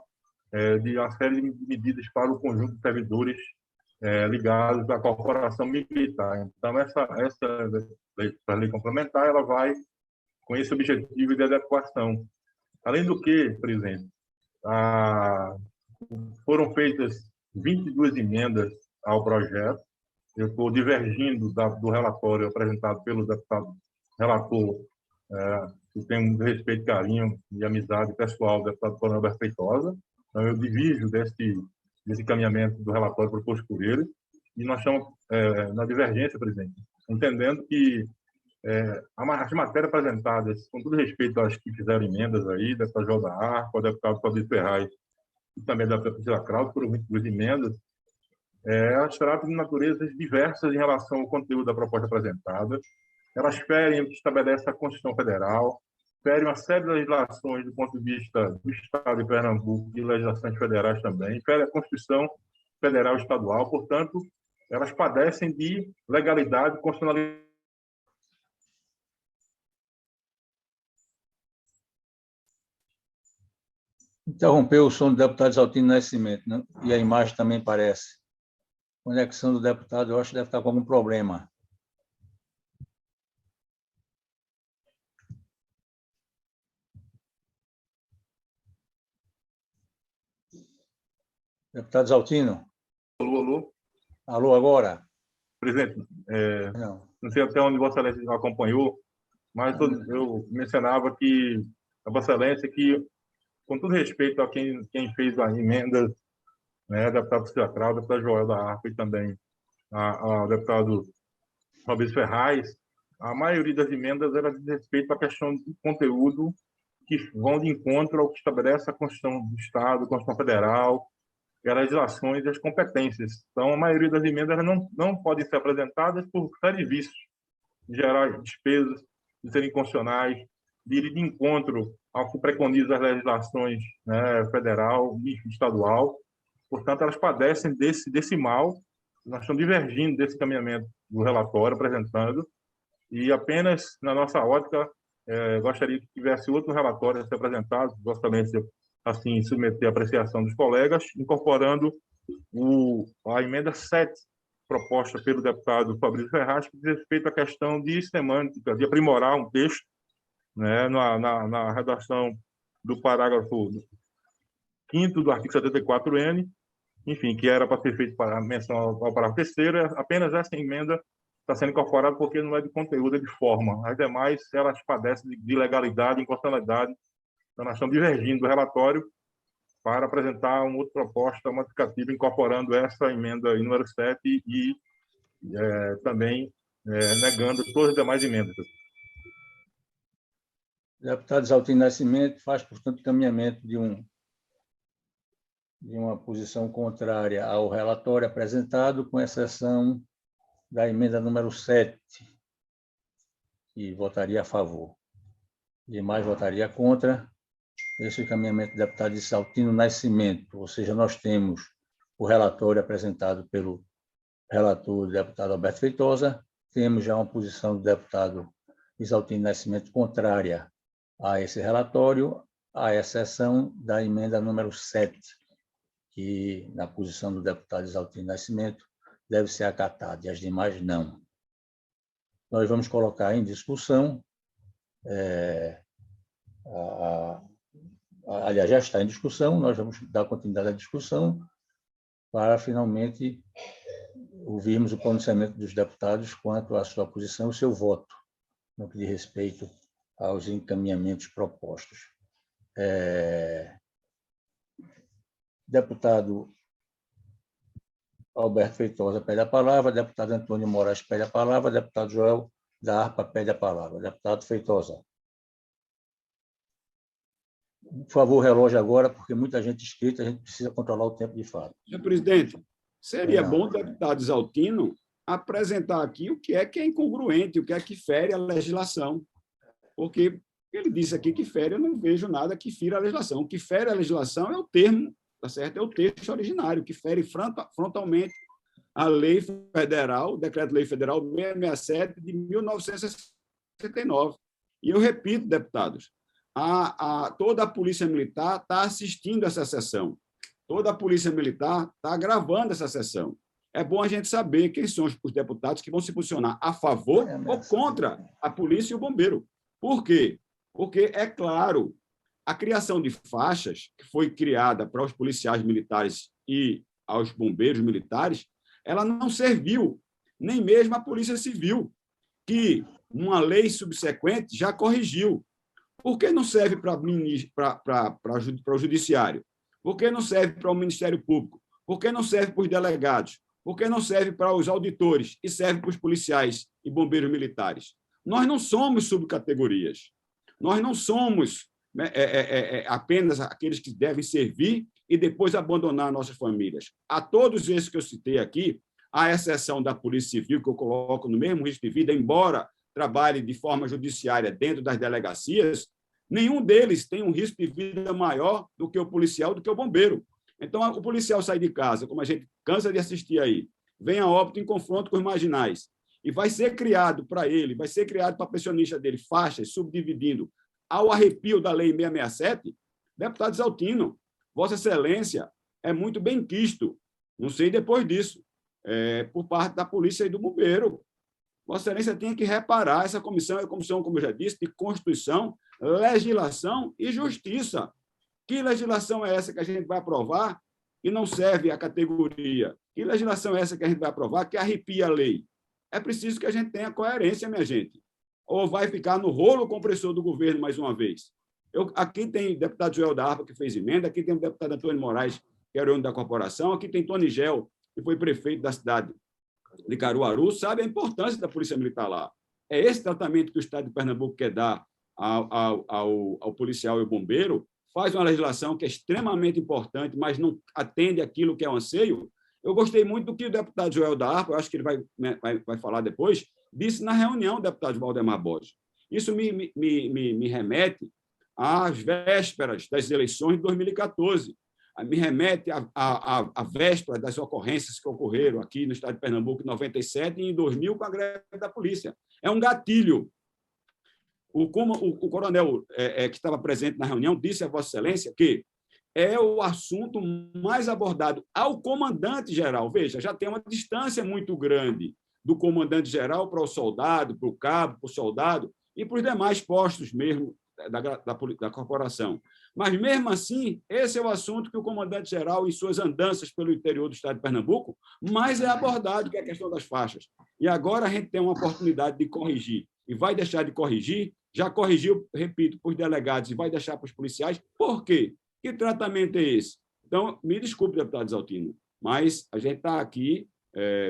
de uma série de medidas para o conjunto de servidores ligados à corporação militar. Então, essa lei complementar ela vai com esse objetivo de adequação. Além do que, presidente, foram feitas 22 emendas ao projeto. Eu estou divergindo do relatório apresentado pelo deputado relator, que tem um respeito, carinho e amizade pessoal do deputado Coronel Alberto Feitosa. Então, eu divido desse caminhamento do relatório proposto por ele, e nós estamos na divergência, presidente, entendendo que as matérias apresentadas, com todo respeito às que fizeram emendas aí, da deputada João da Arco, o deputado Fabrício Ferraz e também da deputada Priscila Krause, foram 22 emendas, elas tratam de naturezas diversas em relação ao conteúdo da proposta apresentada. Elas ferem o que estabelece a Constituição Federal, ferem uma série de legislações do ponto de vista do Estado de Pernambuco e legislações federais também, ferem a Constituição Federal e Estadual, portanto, elas padecem de legalidade e constitucionalidade. Interrompeu o som do deputado Exaltino Nascimento, né? E a imagem também parece. A conexão do deputado, eu acho que deve estar com algum problema. Deputado Exaltino? Alô, alô? Alô, agora? Presidente, não sei até onde Vossa Excelência acompanhou, mas eu mencionava que a Vossa Excelência, que, com todo respeito a quem fez a emenda, né, deputado Priscila Krause, deputado Joel da Arco e também ao deputado Fabrício Ferraz, a maioria das emendas era de respeito à questão de conteúdo que vão de encontro ao que estabelece a Constituição do Estado, a Constituição Federal, as legislações e as competências. Então, a maioria das emendas não podem ser apresentadas por série de vícios, de gerar despesas, de serem inconstitucionais, de ir de encontro ao que preconiza as legislações, né, federal e estadual. Portanto, elas padecem desse mal. Nós estamos divergindo desse caminhamento do relatório apresentando, e apenas na nossa ótica gostaria que tivesse outro relatório a ser apresentado, Vossa Excelência assim submeter a apreciação dos colegas, incorporando a emenda 7, proposta pelo deputado Fabrício Ferraz, que diz respeito à questão de semântica, de aprimorar um texto, né, na redação do parágrafo 5º do artigo 74N, enfim, que era para ser feito para menção ao parágrafo 3º, apenas essa emenda está sendo incorporada porque não é de conteúdo, é de forma. As demais, elas padecem de ilegalidade, inconstitucionalidade. Então, nós estamos divergindo do relatório para apresentar uma outra proposta modificativa, incorporando essa emenda aí, número 7, e também negando todas as demais emendas. O deputado Exaltino Nascimento faz, portanto, caminhamento de uma posição contrária ao relatório apresentado, com exceção da emenda número 7, que votaria a favor. Demais votaria contra. Esse é o caminhamento do deputado Exaltino Nascimento, ou seja, nós temos o relatório apresentado pelo relator, o deputado Alberto Feitosa, temos já uma posição do deputado Exaltino Nascimento contrária a esse relatório, à exceção da emenda número 7, que, na posição do deputado Exaltino Nascimento, deve ser acatada, e as demais não. Nós vamos colocar em discussão, aliás, já está em discussão, nós vamos dar continuidade à discussão para, finalmente, ouvirmos o pronunciamento dos deputados quanto à sua posição e o seu voto, no que diz respeito aos encaminhamentos propostos. Deputado Alberto Feitosa pede a palavra, deputado Antônio Moraes pede a palavra, deputado Joel da Harpa pede a palavra. Deputado Feitosa. Por favor, relógio agora, porque muita gente inscrita, a gente precisa controlar o tempo de fala. Senhor presidente, seria bom o deputado Exaltino apresentar aqui o que é incongruente, o que é que fere a legislação. Porque ele disse aqui que fere, eu não vejo nada que fira a legislação. O que fere a legislação é o termo, tá certo? É o texto originário, que fere frontalmente a lei federal, o Decreto-Lei Federal 667 de 1969. E eu repito, deputados, toda a Polícia Militar está assistindo essa sessão. Toda a Polícia Militar está gravando essa sessão. É bom a gente saber quem são os deputados que vão se posicionar a favor ou contra a polícia e o bombeiro. Por quê? Porque, é claro, a criação de faixas, que foi criada para os policiais militares e aos bombeiros militares, ela não serviu, nem mesmo a Polícia Civil, que uma lei subsequente já corrigiu. Por que não serve para o Judiciário? Por que não serve para o Ministério Público? Por que não serve para os delegados? Por que não serve para os auditores e serve para os policiais e bombeiros militares? Nós não somos subcategorias. Nós não somos apenas aqueles que devem servir e depois abandonar nossas famílias. A todos esses que eu citei aqui, à exceção da Polícia Civil, que eu coloco no mesmo risco de vida, embora trabalhe de forma judiciária dentro das delegacias, nenhum deles tem um risco de vida maior do que o policial, do que o bombeiro. Então, o policial sai de casa, como a gente cansa de assistir aí, vem a óbito em confronto com os marginais, e vai ser criado para ele, vai ser criado para a pensionista dele, faixas, subdividindo, ao arrepio da Lei 667, deputado Exaltino, Vossa Excelência é muito bem quisto, não sei depois disso, por parte da polícia e do bombeiro. Vossa Excelência tem que reparar, essa comissão é a comissão, como eu já disse, de Constituição, Legislação e Justiça. Que legislação é essa que a gente vai aprovar e não serve à categoria? Que legislação é essa que a gente vai aprovar que arrepia a lei? É preciso que a gente tenha coerência, minha gente. Ou vai ficar no rolo compressor do governo mais uma vez? Aqui tem o deputado Joel da Harpa, que fez emenda, aqui tem o deputado Antônio Moraes, que era o da corporação, aqui tem Tony Gel, que foi prefeito da cidade de Caruaru, sabe a importância da Polícia Militar lá. É esse tratamento que o Estado de Pernambuco quer dar ao policial e ao bombeiro, faz uma legislação que é extremamente importante, mas não atende aquilo que é o anseio. Eu gostei muito do que o deputado Joel da Harpa, eu acho que ele vai falar depois, disse na reunião do deputado Valdemar Borges. Isso me remete às vésperas das eleições de 2014, me remete à véspera das ocorrências que ocorreram aqui no estado de Pernambuco em 97 e em 2000 com a greve da polícia. É um gatilho. O coronel que estava presente na reunião disse a Vossa Excelência que é o assunto mais abordado ao comandante-geral. Veja, já tem uma distância muito grande do comandante-geral para o soldado, para o cabo, para o soldado e para os demais postos mesmo da corporação. Mas, mesmo assim, esse é o assunto que o comandante-geral, em suas andanças pelo interior do estado de Pernambuco, mais é abordado, que é a questão das faixas. E agora a gente tem uma oportunidade de corrigir. E vai deixar de corrigir, já corrigiu, repito, para os delegados e vai deixar para os policiais. Por quê? Que tratamento é esse? Então, me desculpe, deputado Exaltino, mas a gente está aqui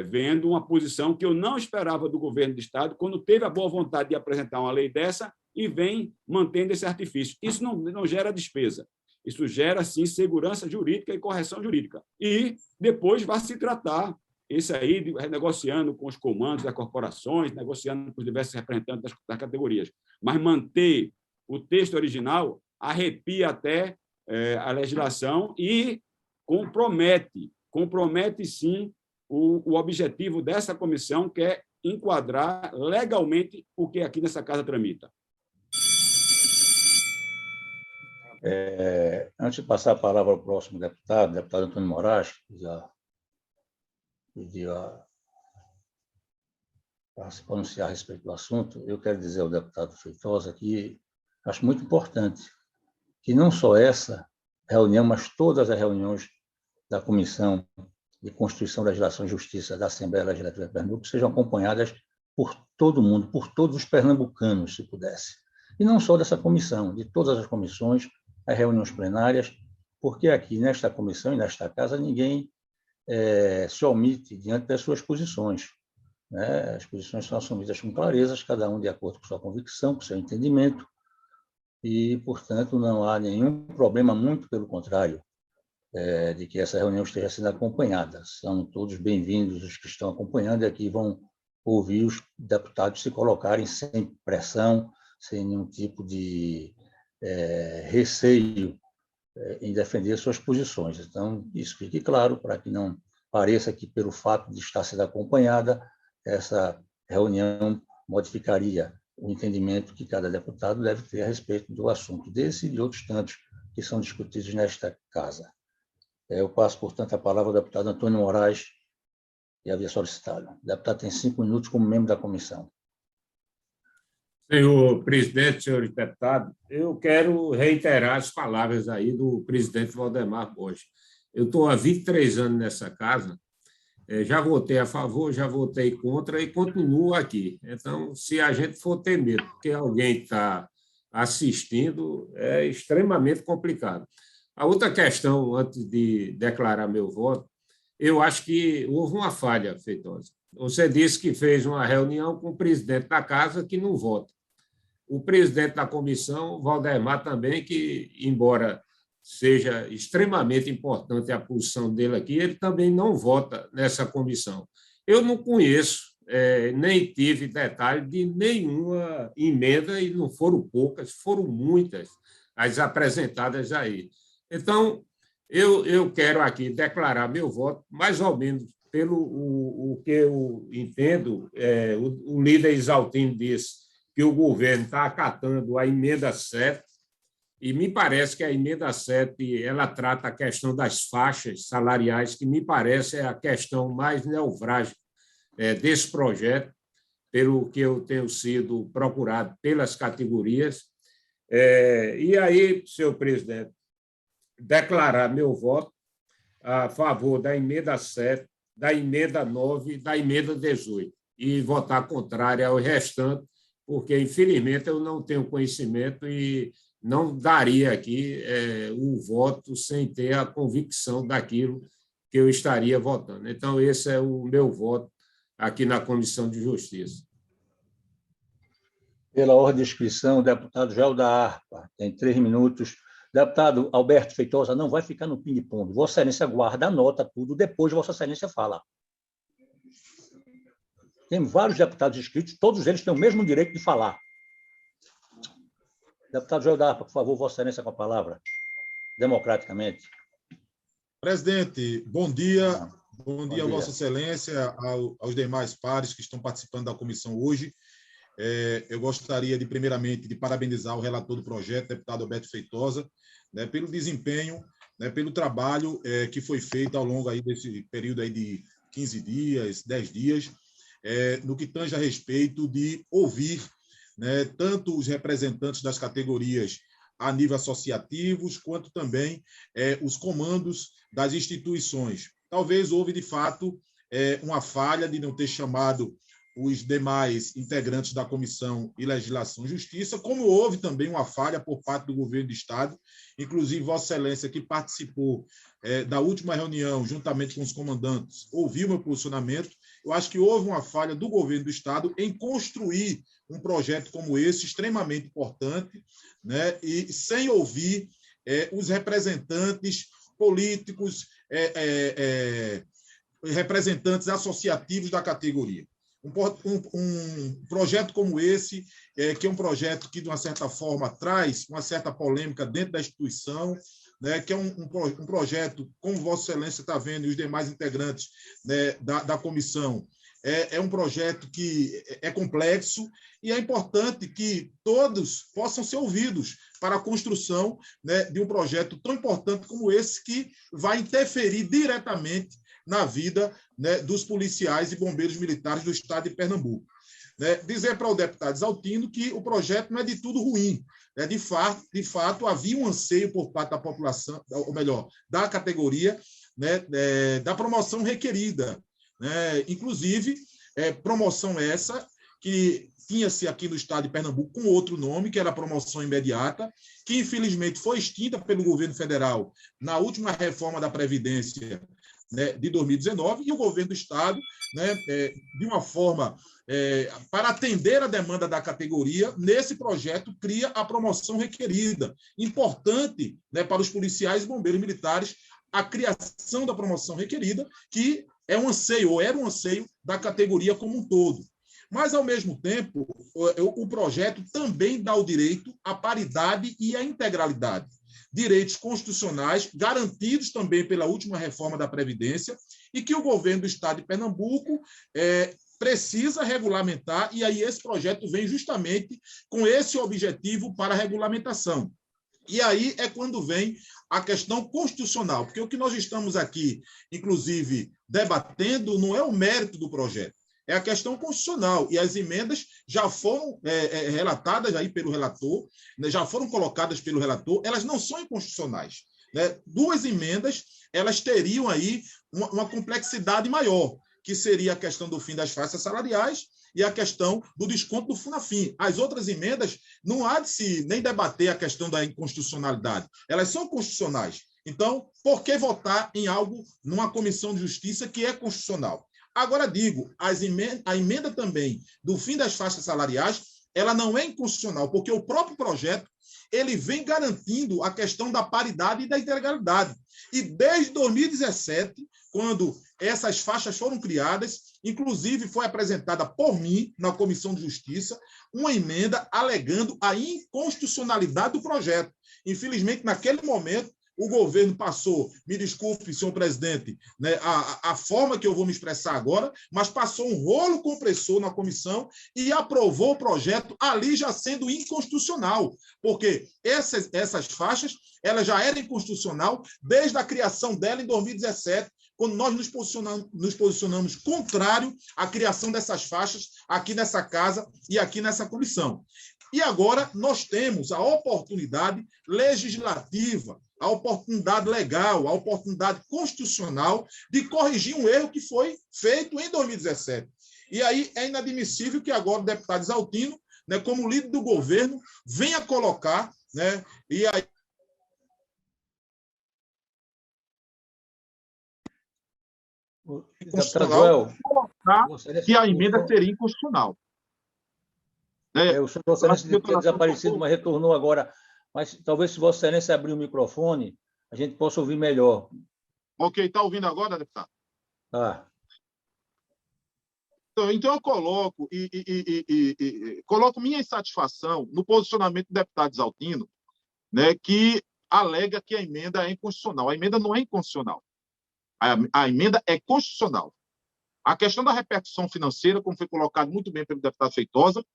vendo uma posição que eu não esperava do governo do estado, quando teve a boa vontade de apresentar uma lei dessa, e vem mantendo esse artifício. Isso não gera despesa. Isso gera, sim, segurança jurídica e correção jurídica. E depois vai se tratar isso aí, negociando com os comandos das corporações, negociando com os diversos representantes das categorias. Mas manter o texto original arrepia até a legislação e compromete, sim, o objetivo dessa comissão, que é enquadrar legalmente o que aqui nessa casa tramita. Antes de passar a palavra ao próximo deputado Antônio Moraes, que já pediu para se pronunciar a respeito do assunto, eu quero dizer ao deputado Feitosa que acho muito importante que não só essa reunião, mas todas as reuniões da Comissão de Constituição, Legislação e Justiça da Assembleia Legislativa de Pernambuco sejam acompanhadas por todo mundo, por todos os pernambucanos, se pudesse. E não só dessa comissão, de todas as comissões, as reuniões plenárias, porque aqui nesta comissão e nesta casa ninguém se omite diante das suas posições, né? As posições são assumidas com clareza, cada um de acordo com sua convicção, com seu entendimento, e, portanto, não há nenhum problema, muito pelo contrário, de que essa reunião esteja sendo acompanhada. São todos bem-vindos os que estão acompanhando, e aqui vão ouvir os deputados se colocarem sem pressão, sem nenhum tipo de receio em defender suas posições. Então, isso fique claro, para que não pareça que, pelo fato de estar sendo acompanhada, essa reunião modificaria o entendimento que cada deputado deve ter a respeito do assunto desse e de outros tantos que são discutidos nesta casa. Eu passo, portanto, a palavra ao deputado Antônio Moraes, que havia solicitado. O deputado tem 5 minutos como membro da comissão. Senhor presidente, senhores deputados, eu quero reiterar as palavras aí do presidente Valdemar Borges. Eu estou há 23 anos nessa casa, já votei a favor, já votei contra e continuo aqui. Então, se a gente for ter medo porque alguém está assistindo, é extremamente complicado. A outra questão, antes de declarar meu voto, eu acho que houve uma falha, Feitosa. Você disse que fez uma reunião com o presidente da casa que não vota. O presidente da comissão, Valdemar, também, que, embora seja extremamente importante a posição dele aqui, ele também não vota nessa comissão. Eu não conheço, nem tive detalhe de nenhuma emenda, e não foram poucas, foram muitas as apresentadas aí. Então, eu quero aqui declarar meu voto, mais ou menos pelo o que eu entendo, o líder Isaltino disse que o governo está acatando a emenda 7, e me parece que a emenda 7 ela trata a questão das faixas salariais, que me parece a questão mais nevrálgica desse projeto, pelo que eu tenho sido procurado pelas categorias. E aí, senhor presidente, declarar meu voto a favor da emenda 7, da emenda 9 e da emenda 18, e votar contrário ao restante, porque, infelizmente, eu não tenho conhecimento e não daria aqui o voto sem ter a convicção daquilo que eu estaria votando. Então, esse é o meu voto aqui na Comissão de Justiça. Pela ordem de inscrição, o deputado Joel da Harpa, tem 3 minutos. Deputado Alberto Feitosa, não vai ficar no ping-pong. Vossa Excelência guarda, anota tudo, depois Vossa Excelência fala. Tem vários deputados inscritos, todos eles têm o mesmo direito de falar. Deputado Joel da Harpa, por favor, Vossa Excelência com a palavra, democraticamente. Presidente, bom dia. Bom dia, Vossa Excelência, aos demais pares que estão participando da comissão hoje. Eu gostaria, primeiramente, de parabenizar o relator do projeto, deputado Alberto Feitosa, pelo desempenho, pelo trabalho que foi feito ao longo aí desse período aí de 15 dias, 10 dias, no que tange a respeito de ouvir tanto os representantes das categorias a nível associativos, quanto também os comandos das instituições. Talvez houve, de fato, uma falha de não ter chamado os demais integrantes da Comissão de Legislação e Justiça, como houve também uma falha por parte do governo do Estado, inclusive Vossa Excelência, que participou da última reunião, juntamente com os comandantes, ouviu meu posicionamento. Eu acho que houve uma falha do governo do Estado em construir um projeto como esse, extremamente importante, e sem ouvir os representantes políticos, representantes associativos da categoria. Um projeto como esse, que é um projeto que, de uma certa forma, traz uma certa polêmica dentro da instituição, que é um projeto, como Vossa Excelência está vendo, e os demais integrantes da comissão, é um projeto que é complexo, e é importante que todos possam ser ouvidos para a construção de um projeto tão importante como esse, que vai interferir diretamente na vida dos policiais e bombeiros militares do Estado de Pernambuco. Dizer para o deputado Isaltino que o projeto não é de tudo ruim. De fato, havia um anseio por parte da população, ou melhor, da categoria, da promoção requerida. Inclusive, promoção essa que tinha-se aqui no Estado de Pernambuco com outro nome, que era a promoção imediata, que infelizmente foi extinta pelo governo federal na última reforma da Previdência, né, de 2019, e o governo do Estado, né, de uma forma para atender a demanda da categoria, nesse projeto cria a promoção requerida. Importante, né, para os policiais e bombeiros militares a criação da promoção requerida, que é um anseio, ou era um anseio da categoria como um todo. Mas, ao mesmo tempo, o projeto também dá o direito à paridade e à integralidade. Direitos constitucionais garantidos também pela última reforma da Previdência e que o governo do Estado de Pernambuco precisa regulamentar, e aí esse projeto vem justamente com esse objetivo para a regulamentação. E aí é quando vem a questão constitucional, porque o que nós estamos aqui, inclusive, debatendo não é o mérito do projeto, é a questão constitucional, e as emendas já foram relatadas aí pelo relator, né, já foram colocadas pelo relator, elas não são inconstitucionais, né? Duas emendas, elas teriam aí uma complexidade maior, que seria a questão do fim das faixas salariais e a questão do desconto do Funafim. As outras emendas, não há de se nem debater a questão da inconstitucionalidade, elas são constitucionais. Então, por que votar em algo numa comissão de justiça que é constitucional? Agora digo, a emenda também do fim das faixas salariais, ela não é inconstitucional, porque o próprio projeto ele vem garantindo a questão da paridade e da integralidade. E desde 2017, quando essas faixas foram criadas, inclusive foi apresentada por mim na Comissão de Justiça uma emenda alegando a inconstitucionalidade do projeto. Infelizmente, naquele momento, o governo passou, me desculpe, senhor presidente, né, a forma que eu vou me expressar agora, mas passou um rolo compressor na comissão e aprovou o projeto ali já sendo inconstitucional, porque essas faixas elas já eram inconstitucional desde a criação dela em 2017, quando nós nos posicionamos contrário à criação dessas faixas aqui nessa casa e aqui nessa comissão. E agora nós temos a oportunidade legislativa, a oportunidade legal, a oportunidade constitucional de corrigir um erro que foi feito em 2017. E aí é inadmissível que agora o deputado Exaltino, né, como líder do governo, venha colocar, né, e aí Joel, que a emenda seria inconstitucional. O senhor Vossa Excelência tinha desaparecido, mas retornou agora. Mas talvez, se Vossa Excelência abrir o microfone, a gente possa ouvir melhor. Ok, está ouvindo agora, deputado? Tá. Então eu coloco minha insatisfação no posicionamento do deputado Exaltino, né, que alega que a emenda é inconstitucional. A emenda não é inconstitucional. A emenda é constitucional. A questão da repercussão financeira, como foi colocado muito bem pelo deputado Feitosa,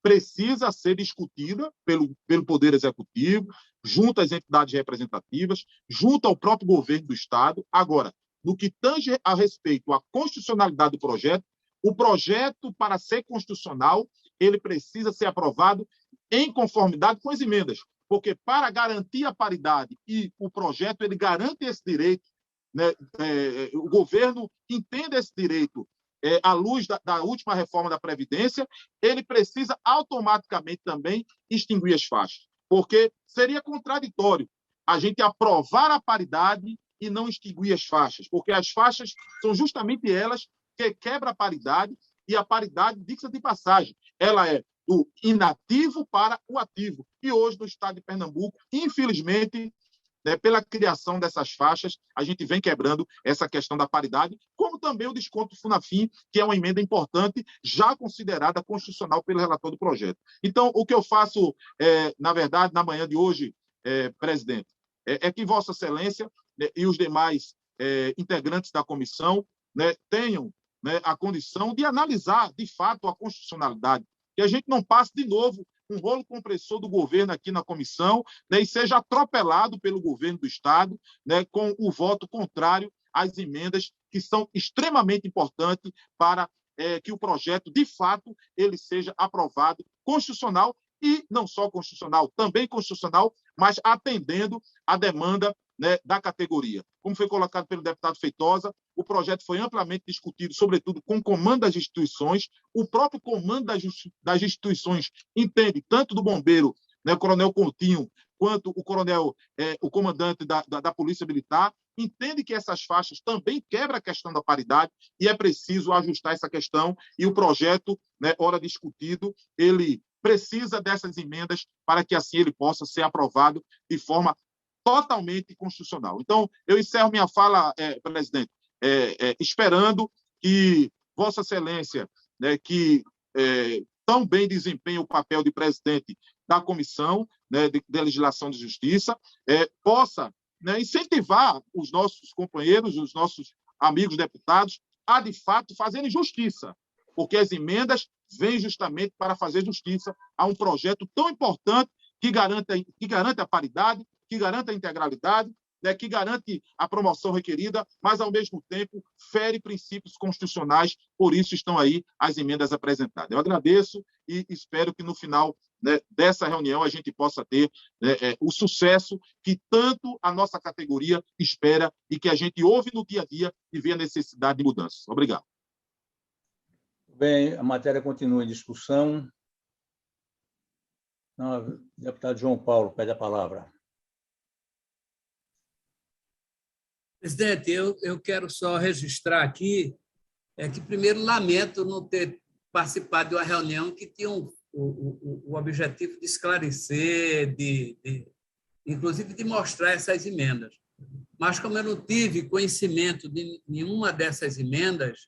precisa ser discutida pelo Poder Executivo, junto às entidades representativas, junto ao próprio governo do Estado. Agora, no que tange a respeito à constitucionalidade do projeto, o projeto, para ser constitucional, ele precisa ser aprovado em conformidade com as emendas, porque para garantir a paridade e o projeto, ele garante esse direito, né, o governo entende esse direito à luz da última reforma da Previdência, ele precisa automaticamente também extinguir as faixas, porque seria contraditório a gente aprovar a paridade e não extinguir as faixas, porque as faixas são justamente elas que quebram a paridade, e a paridade, diga-se de passagem, ela é do inativo para o ativo. E hoje, no estado de Pernambuco, infelizmente, pela criação dessas faixas, a gente vem quebrando essa questão da paridade, como também o desconto do Funafim, que é uma emenda importante, já considerada constitucional pelo relator do projeto. Então, o que eu faço, na verdade, na manhã de hoje, presidente, é que Vossa Excelência, e os demais integrantes da comissão, tenham, a condição de analisar, de fato, a constitucionalidade, que a gente não passe de novo um rolo compressor do governo aqui na comissão, e seja atropelado pelo governo do Estado, com o voto contrário às emendas que são extremamente importantes para que o projeto, de fato, ele seja aprovado constitucional, e não só constitucional, também constitucional, mas atendendo à demanda da categoria. Como foi colocado pelo deputado Feitosa, o projeto foi amplamente discutido, sobretudo com o comando das instituições. O próprio comando das instituições entende, tanto do bombeiro, o coronel Coutinho, quanto o comandante da Polícia Militar, entende que essas faixas também quebram a questão da paridade e é preciso ajustar essa questão, e o projeto, né, ora discutido, ele precisa dessas emendas para que assim ele possa ser aprovado de forma totalmente constitucional. Então, eu encerro minha fala, presidente, esperando que Vossa Excelência, né, que tão bem desempenha o papel de presidente da Comissão, né, de Legislação de Justiça, possa, né, incentivar os nossos companheiros, os nossos amigos deputados, a, de fato, fazerem justiça, porque as emendas vêm justamente para fazer justiça a um projeto tão importante que garante a paridade, que garante a integralidade, né, que garante a promoção requerida, mas, ao mesmo tempo, fere princípios constitucionais, por isso estão aí as emendas apresentadas. Eu agradeço e espero que, no final, né, dessa reunião, a gente possa ter, né, o sucesso que tanto a nossa categoria espera e que a gente ouve no dia a dia e vê a necessidade de mudanças. Obrigado. Bem, a matéria continua em discussão. Não, deputado João Paulo, pede a palavra. Presidente, eu quero só registrar aqui que, primeiro, lamento não ter participado de uma reunião que tinha o objetivo de esclarecer, inclusive de mostrar essas emendas. Mas, como eu não tive conhecimento de nenhuma dessas emendas,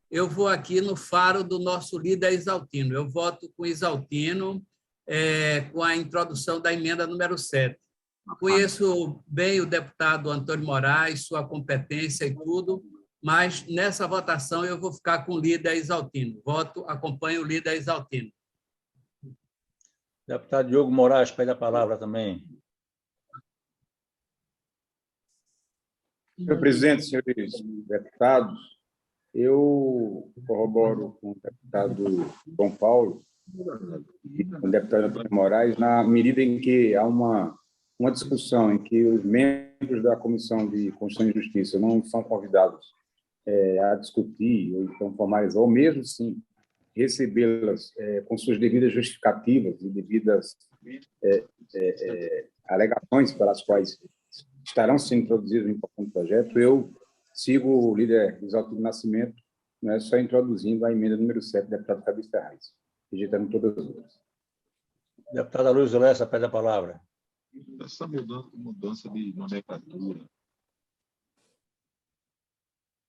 eu vou aqui no faro do nosso líder Isaltino. Eu voto com Isaltino, com a introdução da emenda número 7. Conheço bem o deputado Antônio Moraes, sua competência e tudo, mas nessa votação eu vou ficar com o líder Isaltino. Acompanho o líder Isaltino. Deputado Diogo Moraes, pede a palavra também. Senhor presidente, senhores deputados, eu corroboro com o deputado João Paulo e com o deputado Antônio Moraes na medida em que há uma discussão em que os membros da Comissão de Constituição e Justiça não são convidados a discutir, ou então formalizar, ou mesmo, sim, recebê-las com suas devidas justificativas e devidas alegações pelas quais estarão sendo introduzidos no importante projeto, eu sigo o líder Isaltino Nascimento, não é só introduzindo a emenda número 7 do deputado Fabrício Ferraz, rejeitando todas as outras. Deputada Luiz Lessa, pede a palavra. Essa mudança de nomenclatura.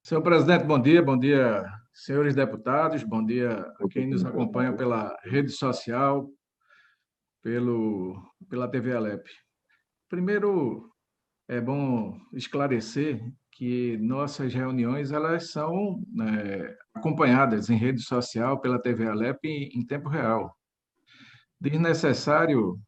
Senhor presidente, bom dia, senhores deputados, bom dia a quem nos acompanha pela rede social, pela TV Alep. Primeiro, é bom esclarecer que nossas reuniões elas são acompanhadas em rede social pela TV Alep em tempo real. Desnecessário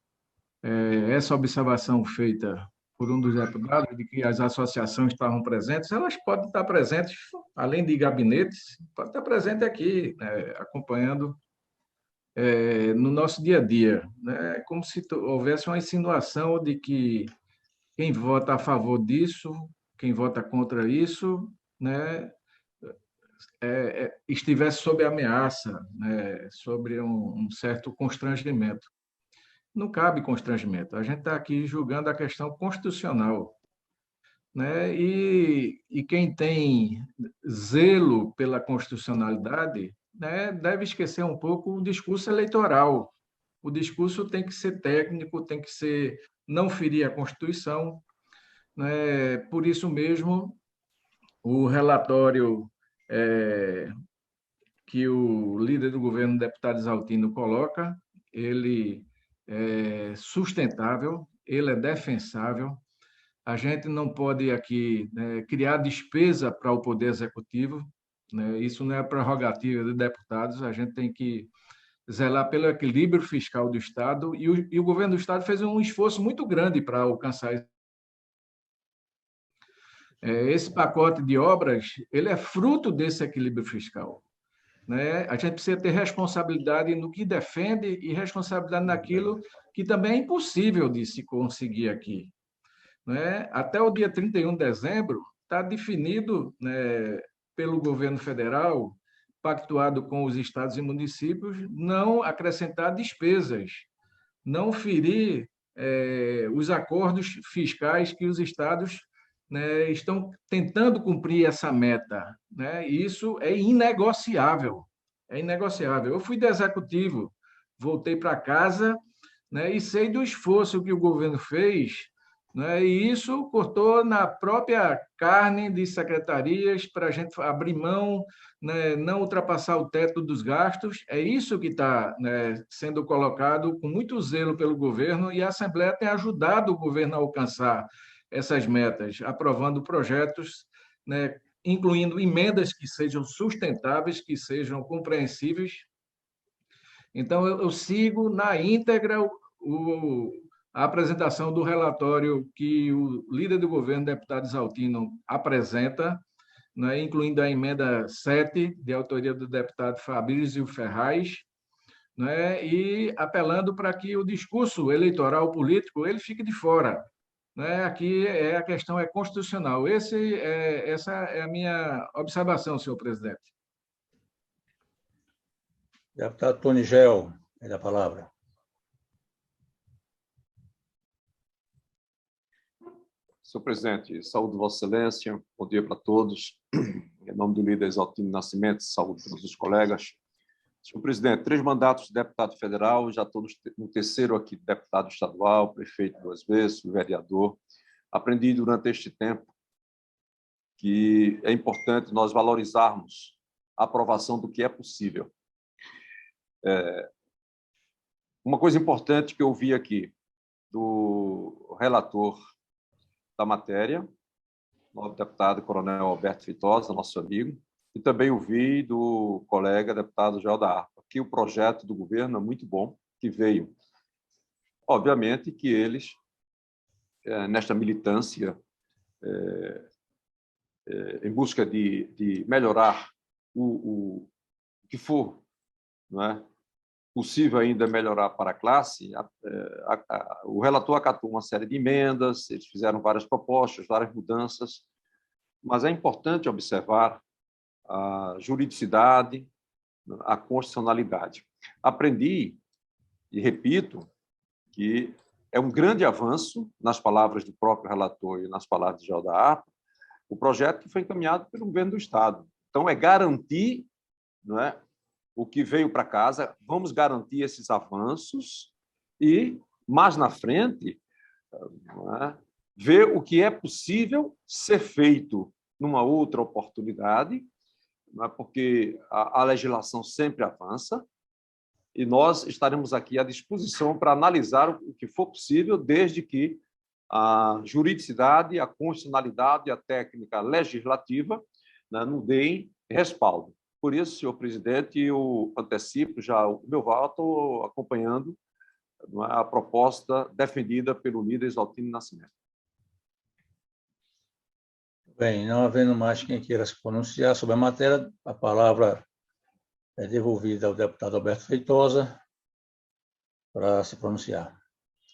essa observação feita por um dos deputados de que as associações estavam presentes, elas podem estar presentes, além de gabinetes, podem estar presentes aqui, acompanhando no nosso dia a dia. É como se houvesse uma insinuação de que quem vota a favor disso, quem vota contra isso, estivesse sob ameaça, sobre um certo constrangimento. Não cabe constrangimento. A gente está aqui julgando a questão constitucional. E quem tem zelo pela constitucionalidade deve esquecer um pouco o discurso eleitoral. O discurso tem que ser técnico, tem que não ferir a Constituição. Por isso mesmo, o relatório que o líder do governo, o deputado Isaltino, coloca, ele é sustentável, ele é defensável. A gente não pode aqui criar despesa para o Poder Executivo, isso não é prerrogativa de deputados, a gente tem que zelar pelo equilíbrio fiscal do Estado e o governo do Estado fez um esforço muito grande para alcançar isso. Esse pacote de obras ele é fruto desse equilíbrio fiscal. A gente precisa ter responsabilidade no que defende e responsabilidade naquilo que também é impossível de se conseguir aqui. Até o dia 31 de dezembro está definido pelo governo federal, pactuado com os estados e municípios, não acrescentar despesas, não ferir os acordos fiscais que os estados né, estão tentando cumprir essa meta, né? E isso é inegociável. É inegociável. Eu fui do executivo, voltei para casa, né, e sei do esforço que o governo fez, né, e isso cortou na própria carne de secretarias para a gente abrir mão, né, não ultrapassar o teto dos gastos. É isso que está, né, sendo colocado com muito zelo pelo governo, e a Assembleia tem ajudado o governo a alcançar essas metas, aprovando projetos, né, incluindo emendas que sejam sustentáveis, que sejam compreensíveis. Então, eu sigo na íntegra a apresentação do relatório que o líder do governo, deputado Exaltino, apresenta, né, incluindo a emenda 7, de autoria do deputado Fabrício Ferraz, né, e apelando para que o discurso eleitoral político ele fique de fora. Né? Aqui a questão é constitucional. Essa é a minha observação, senhor presidente. Deputado Tony Gel, é da palavra. Senhor presidente, saúde Vossa Excelência, bom dia para todos. Em nome do líder Exaltino Nascimento, saúde todos os colegas. Senhor presidente, 3 mandatos de deputado federal, já estou no terceiro aqui de deputado estadual, prefeito 2 vezes, vereador. Aprendi durante este tempo que é importante nós valorizarmos a aprovação do que é possível. Uma coisa importante que eu vi aqui do relator da matéria, o deputado Coronel Alberto Feitosa, nosso amigo, e também ouvi do colega deputado Joel da Harpa, que o projeto do governo é muito bom, que veio. Obviamente que eles, nesta militância, em busca de melhorar o que for, não é? Possível ainda melhorar para a classe, o relator acatou uma série de emendas, eles fizeram várias propostas, várias mudanças, mas é importante observar a juridicidade, a constitucionalidade. Aprendi, e repito, que é um grande avanço, nas palavras do próprio relator e nas palavras de Joel da Harpa, o projeto que foi encaminhado pelo governo do Estado. Então, é garantir, não é, o que veio para casa, vamos garantir esses avanços e, mais na frente, não é, ver o que é possível ser feito numa outra oportunidade, não é, porque a legislação sempre avança e nós estaremos aqui à disposição para analisar o que for possível, desde que a juridicidade, a constitucionalidade e a técnica legislativa, né, nos deem respaldo. Por isso, senhor presidente, eu antecipo já o meu voto acompanhando a proposta defendida pelo líder Exaltino Nascimento. Bem, não havendo mais quem queira se pronunciar sobre a matéria, a palavra é devolvida ao deputado Alberto Feitosa para se pronunciar.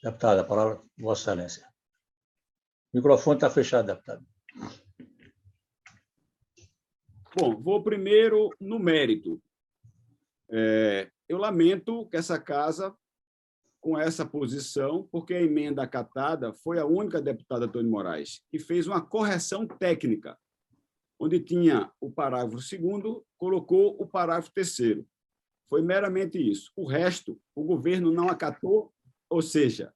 Deputado, a palavra de Vossa Excelência. O microfone está fechado, deputado. Bom, vou primeiro no mérito. Eu lamento que essa casa, com essa posição, porque a emenda acatada foi a única deputada Tony Moraes, que fez uma correção técnica, onde tinha o parágrafo 2º, colocou o parágrafo 3º. Foi meramente isso. O resto, o governo não acatou, ou seja,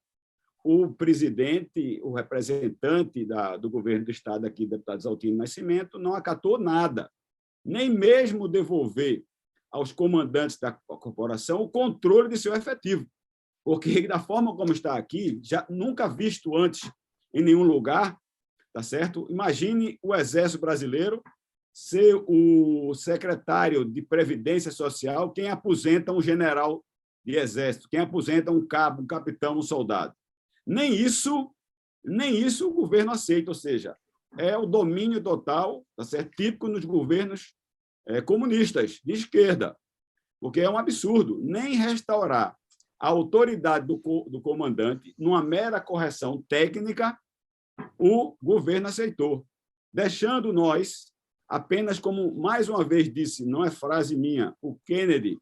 o presidente, o representante do governo do Estado aqui, deputado Exaltino Nascimento, não acatou nada, nem mesmo devolver aos comandantes da corporação o controle de seu efetivo, porque, da forma como está aqui, já nunca visto antes em nenhum lugar, tá certo? Imagine o Exército Brasileiro ser o secretário de Previdência Social quem aposenta um general de Exército, quem aposenta um cabo, um capitão, um soldado. Nem isso o governo aceita, ou seja, é o domínio total, tá certo? Típico nos governos comunistas, de esquerda, porque é um absurdo. Nem restaurar a autoridade do comandante, numa mera correção técnica, o governo aceitou, deixando nós apenas, como mais uma vez disse, não é frase minha, o Kennedy,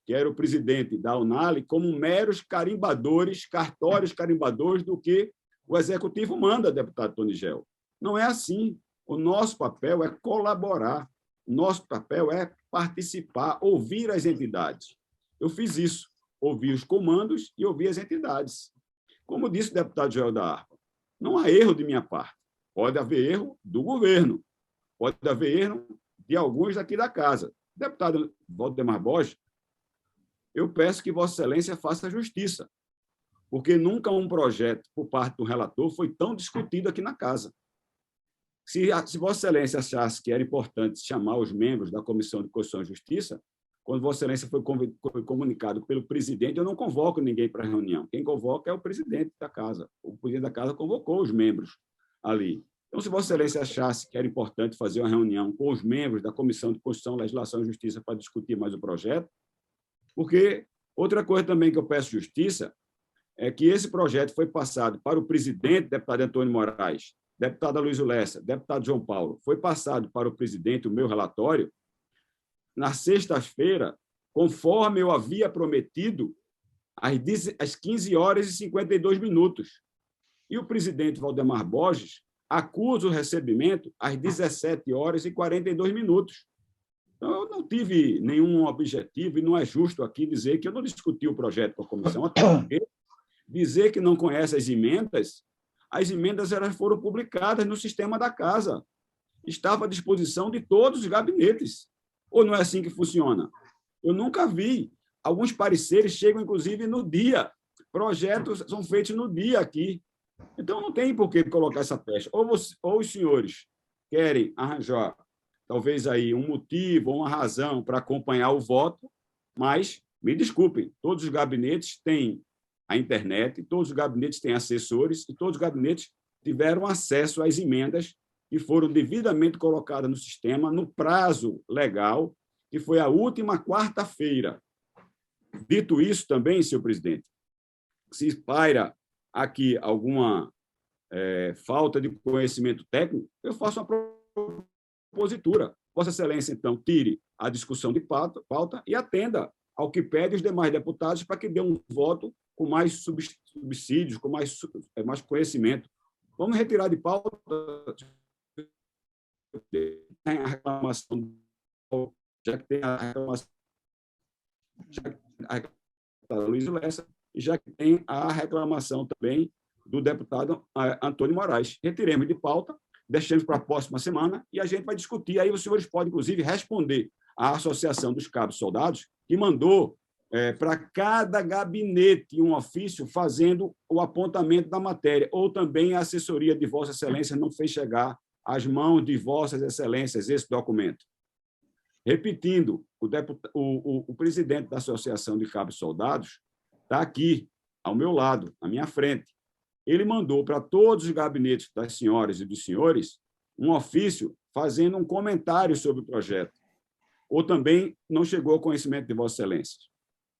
que era o presidente da UNALI, como meros carimbadores, cartórios carimbadores do que o Executivo manda, deputado Tony Gel. Não é assim. O nosso papel é colaborar, o nosso papel é participar, ouvir as entidades. Eu fiz isso, ouvi os comandos e ouvi as entidades. Como disse o deputado Joel da Harpa, não há erro de minha parte. Pode haver erro do governo, pode haver erro de alguns daqui da casa. Deputado Valdemar Borges, eu peço que Vossa Excelência faça justiça, porque nunca um projeto, por parte do relator, foi tão discutido aqui na casa. Se Vossa Excelência achasse que era importante chamar os membros da Comissão de Constituição e Justiça, quando Vossa Excelência foi comunicado pelo presidente, eu não convoco ninguém para a reunião. Quem convoca é o presidente da casa. O presidente da casa convocou os membros ali. Então, se Vossa Excelência achasse que era importante fazer uma reunião com os membros da Comissão de Constituição, Legislação e Justiça para discutir mais o projeto, porque outra coisa também que eu peço justiça é que esse projeto foi passado para o presidente, deputado Antônio Moraes, deputada Luísa Lessa, deputado João Paulo, foi passado para o presidente o meu relatório na sexta-feira, conforme eu havia prometido, às 15 horas e 52 minutos. E o presidente Valdemar Borges acusa o recebimento às 17 horas e 42 minutos. Então, eu não tive nenhum objetivo, e não é justo aqui dizer que eu não discuti o projeto com a comissão, até porque dizer que não conhece as emendas elas foram publicadas no sistema da casa. Estava à disposição de todos os gabinetes. Ou não é assim que funciona? Eu nunca vi. Alguns pareceres chegam, inclusive, no dia. Projetos são feitos no dia aqui. Então, não tem por que colocar essa pecha. Ou os senhores querem arranjar, talvez, aí um motivo ou uma razão para acompanhar o voto, mas, me desculpem, todos os gabinetes têm a internet, todos os gabinetes têm assessores e todos os gabinetes tiveram acesso às emendas que foram devidamente colocadas no sistema no prazo legal, que foi a última quarta-feira. Dito isso também, senhor presidente, se paira aqui alguma falta de conhecimento técnico, eu faço uma propositura. Vossa Excelência, então, tire a discussão de pauta e atenda ao que pede os demais deputados para que dê um voto com mais subsídios, com mais conhecimento. Vamos retirar de pauta a reclamação, já que tem a reclamação da Luísa Lessa, e já que tem a reclamação também do deputado Antônio Moraes. Retiremos de pauta, deixemos para a próxima semana e a gente vai discutir. Aí os senhores podem, inclusive, responder à Associação dos Cabos Soldados, que mandou para cada gabinete um ofício fazendo o apontamento da matéria, ou também a assessoria de Vossa Excelência não fez chegar às mãos de Vossas Excelências esse documento. Repetindo, o presidente da Associação de Cabos Soldados está aqui, ao meu lado, à minha frente. Ele mandou para todos os gabinetes das senhoras e dos senhores um ofício fazendo um comentário sobre o projeto, ou também não chegou ao conhecimento de Vossa Excelência.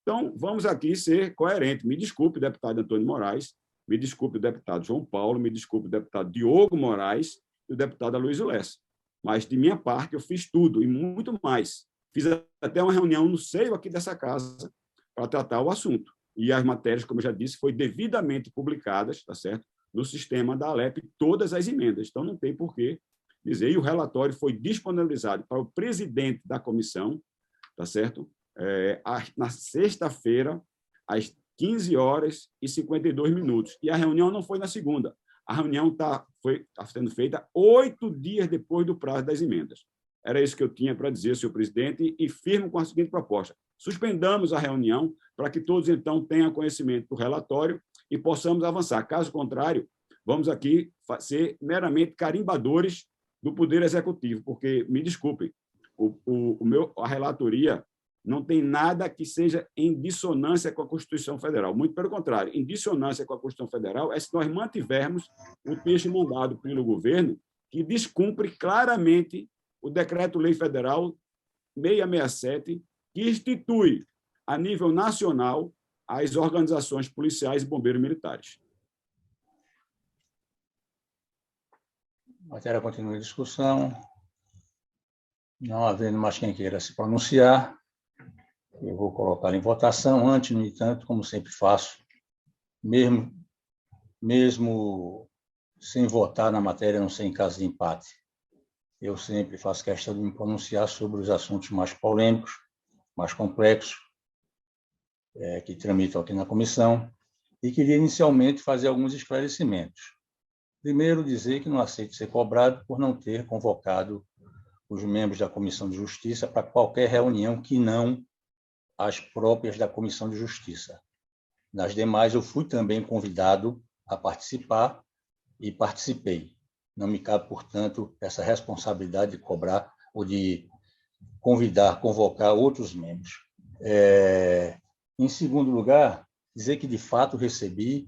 Então, vamos aqui ser coerentes. Me desculpe, deputado Antônio Moraes, me desculpe o deputado João Paulo, me desculpe o deputado Diogo Moraes e o deputado Aloysio Lessa. Mas, de minha parte, eu fiz tudo e muito mais. Fiz até uma reunião no seio aqui dessa casa para tratar o assunto. E as matérias, como eu já disse, foram devidamente publicadas, tá certo? No sistema da Alep, todas as emendas. Então, não tem por que dizer. E o relatório foi disponibilizado para o presidente da comissão, tá certo? Na sexta-feira, às 15 horas e 52 minutos. E a reunião não foi na segunda. A reunião está sendo feita 8 dias depois do prazo das emendas. Era isso que eu tinha para dizer, senhor presidente, e firmo com a seguinte proposta. Suspendamos a reunião para que todos, então, tenham conhecimento do relatório e possamos avançar. Caso contrário, vamos aqui ser meramente carimbadores do Poder Executivo, porque, me desculpem, a relatoria não tem nada que seja em dissonância com a Constituição Federal. Muito pelo contrário, em dissonância com a Constituição Federal é se nós mantivermos o texto mandado pelo governo, que descumpre claramente o Decreto-Lei Federal 667, que institui, a nível nacional, as organizações policiais e bombeiros militares. A matéria continua em discussão. Não havendo mais quem queira se pronunciar, eu vou colocar em votação. Antes, no entanto, como sempre faço, mesmo sem votar na matéria, não sei em caso de empate. Eu sempre faço questão de me pronunciar sobre os assuntos mais polêmicos, mais complexos, que tramitam aqui na comissão, e queria inicialmente fazer alguns esclarecimentos. Primeiro, dizer que não aceito ser cobrado por não ter convocado os membros da Comissão de Justiça para qualquer reunião que não as próprias da Comissão de Justiça. Nas demais, eu fui também convidado a participar e participei. Não me cabe, portanto, essa responsabilidade de cobrar ou de convidar, convocar outros membros. Em segundo lugar, dizer que, de fato, recebi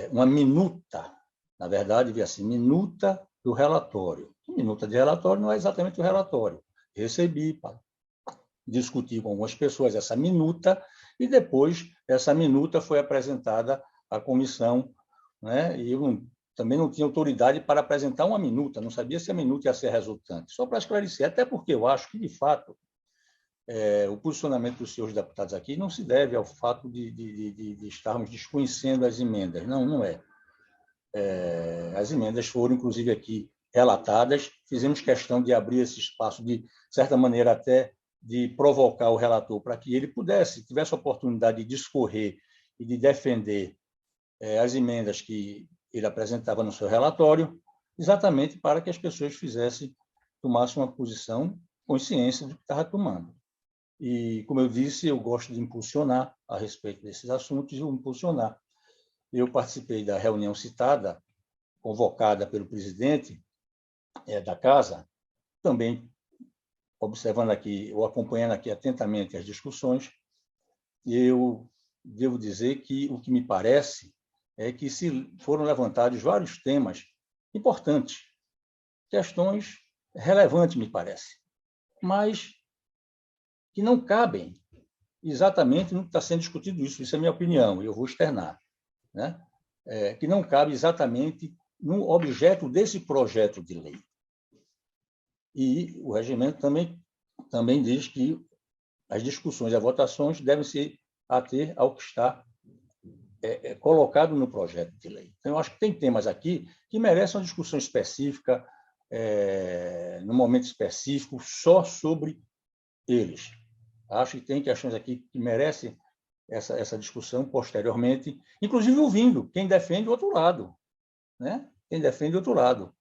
uma minuta, na verdade, vi assim, minuta do relatório. Minuta de relatório não é exatamente o relatório. Recebi, discuti com algumas pessoas essa minuta e depois essa minuta foi apresentada à comissão, né? E eu também não tinha autoridade para apresentar uma minuta, não sabia se a minuta ia ser resultante. Só para esclarecer, até porque eu acho que, de fato, o posicionamento dos senhores deputados aqui não se deve ao fato de estarmos desconhecendo as emendas. Não, não é. As emendas foram, inclusive, aqui relatadas. Fizemos questão de abrir esse espaço, de certa maneira, até de provocar o relator para que ele tivesse a oportunidade de discorrer e de defender as emendas que ele apresentava no seu relatório, exatamente para que as pessoas tomassem uma posição consciência do que estava tomando. E, como eu disse, eu gosto de impulsionar a respeito desses assuntos e impulsionar. Eu participei da reunião citada, convocada pelo presidente da Casa, também observando aqui, ou acompanhando aqui atentamente as discussões, eu devo dizer que o que me parece é que foram levantados vários temas importantes, questões relevantes, me parece, mas que não cabem exatamente no que está sendo discutido isso é a minha opinião, e eu vou externar, né? Que não cabe exatamente no objeto desse projeto de lei. E o regimento também diz que as discussões e as votações devem se ater ao que está colocado no projeto de lei. Então, eu acho que tem temas aqui que merecem uma discussão específica, num momento específico, só sobre eles. Acho que tem questões aqui que merecem essa discussão posteriormente, inclusive ouvindo quem defende o outro lado, né? Quem defende o outro lado.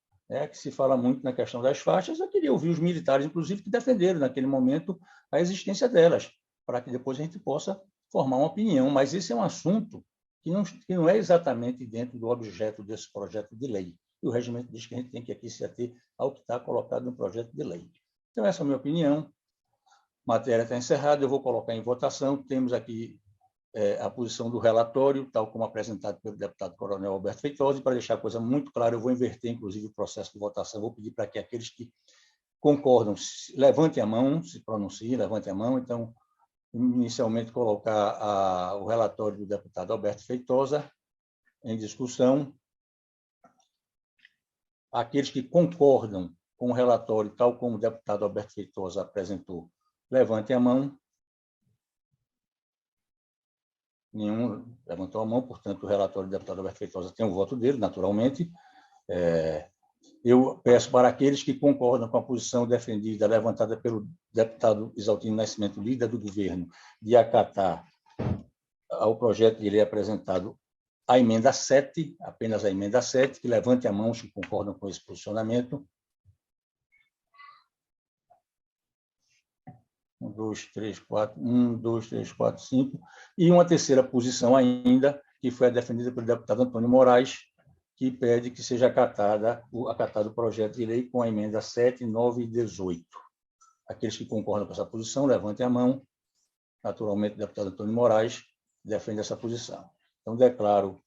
Que se fala muito na questão das faixas, eu queria ouvir os militares, inclusive, que defenderam, naquele momento, a existência delas, para que depois a gente possa formar uma opinião. Mas esse é um assunto que não é exatamente dentro do objeto desse projeto de lei. E o regimento diz que a gente tem que aqui se ater ao que está colocado no projeto de lei. Então, essa é a minha opinião. A matéria está encerrada, eu vou colocar em votação. Temos aqui a posição do relatório, tal como apresentado pelo deputado Coronel Alberto Feitosa, e para deixar a coisa muito clara, eu vou inverter, inclusive, o processo de votação. Vou pedir para que aqueles que concordam levantem a mão, se pronunciem, levantem a mão. Então, inicialmente, colocar o relatório do deputado Alberto Feitosa em discussão. Aqueles que concordam com o relatório, tal como o deputado Alberto Feitosa apresentou, levantem a mão. Nenhum levantou a mão, portanto, o relatório do deputado Alberto Feitosa tem o voto dele, naturalmente. Eu peço para aqueles que concordam com a posição defendida, levantada pelo deputado Isaltino Nascimento, líder do governo, de acatar ao projeto de lei apresentado a emenda 7, apenas a emenda 7, que levante a mão os que concordam com esse posicionamento. 1, 2, 3, 4, 5. E uma terceira posição ainda, que foi a defendida pelo deputado Antônio Moraes, que pede que seja acatado o projeto de lei com a emenda 7, 9 e 18. Aqueles que concordam com essa posição, levantem a mão. Naturalmente, o deputado Antônio Moraes defende essa posição. Então, declaro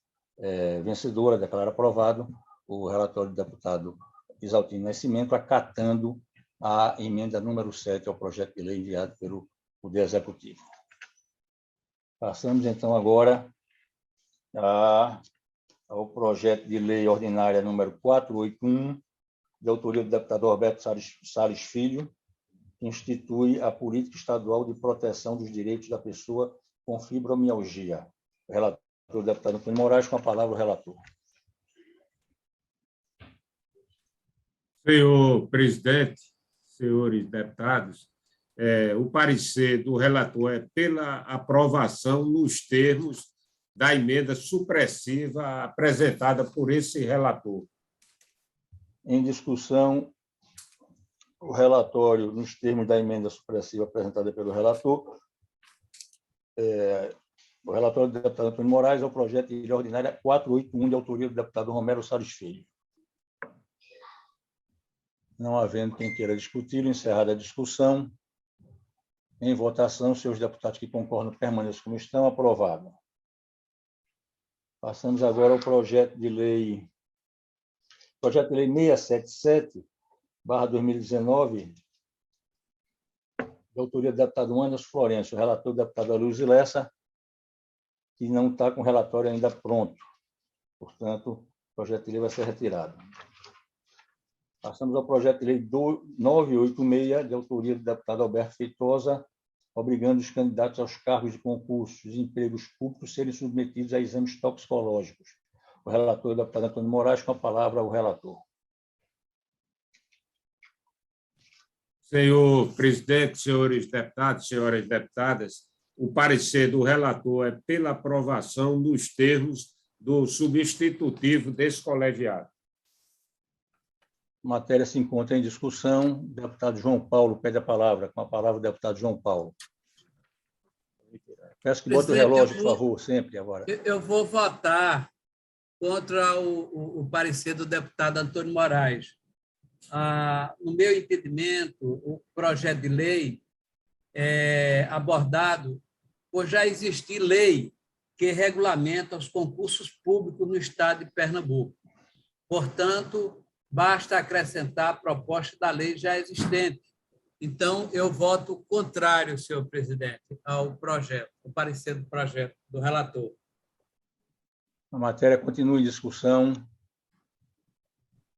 vencedora, declaro aprovado o relatório do deputado Isaltino Nascimento, acatando a emenda número 7 ao projeto de lei enviado pelo Poder Executivo. Passamos, então, agora ao projeto de lei ordinária número 481, de autoria do deputado Roberto Salles Filho, que institui a Política Estadual de Proteção dos Direitos da Pessoa com Fibromialgia. O relator, o deputado Antônio Moraes, com a palavra o relator. Senhor presidente, senhores deputados, o parecer do relator é pela aprovação nos termos da emenda supressiva apresentada por esse relator. Em discussão, o relatório nos termos da emenda supressiva apresentada pelo relator. O relatório do deputado Antônio Moraes é o projeto de lei ordinária 481, de autoria do deputado Romero Salles Filho. Não havendo quem queira discutir, encerrada a discussão, em votação, seus deputados que concordam permaneçam como estão. Aprovado. Passamos agora ao projeto de lei 677/2019, de autoria do deputado Anderson Florencio, o relator do deputado Aloysio Lessa, que não está com o relatório ainda pronto. Portanto, o projeto de lei vai ser retirado. Passamos ao projeto de lei 986, de autoria do deputado Alberto Feitosa, obrigando os candidatos aos cargos de concursos de empregos públicos serem submetidos a exames toxicológicos. O relator é o deputado Antônio Moraes, com a palavra o relator. Senhor presidente, senhores deputados, senhoras deputadas, o parecer do relator é pela aprovação nos termos do substitutivo desse colegiado. A matéria se encontra em discussão. O deputado João Paulo pede a palavra. Com a palavra, o deputado João Paulo. Peço que bote o relógio, por favor, sempre agora. Eu vou votar contra o parecer do deputado Antônio Moraes. No meu entendimento, o projeto de lei é abordado por já existir lei que regulamenta os concursos públicos no Estado de Pernambuco. Portanto, basta acrescentar a proposta da lei já existente. Então, eu voto contrário, senhor presidente, ao projeto, ao parecer do projeto do relator. A matéria continua em discussão.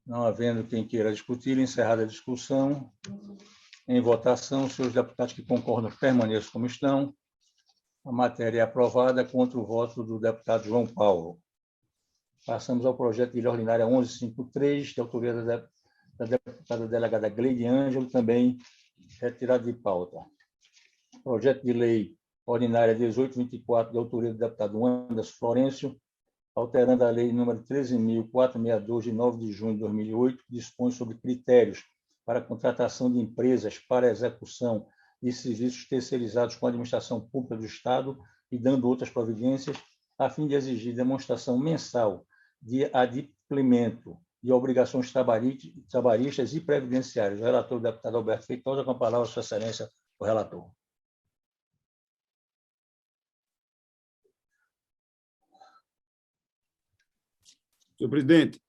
Não havendo quem queira discutir, encerrada a discussão. Em votação, senhores deputados que concordam permaneçam como estão. A matéria é aprovada contra o voto do deputado João Paulo. Passamos ao projeto de lei ordinária 1153, de autoria da deputada delegada Gleide Ângelo, também retirado de pauta. Projeto de lei ordinária 1824, de autoria do deputado Anderson Florencio, alterando a lei número 13.462, de 9 de junho de 2008, que dispõe sobre critérios para a contratação de empresas para a execução de serviços terceirizados com a administração pública do Estado e dando outras providências, a fim de exigir demonstração mensal de adimplemento de obrigações trabalhistas e previdenciárias. O relator, o deputado Alberto Feitosa, com a palavra, Sua Excelência, o relator. Senhor presidente,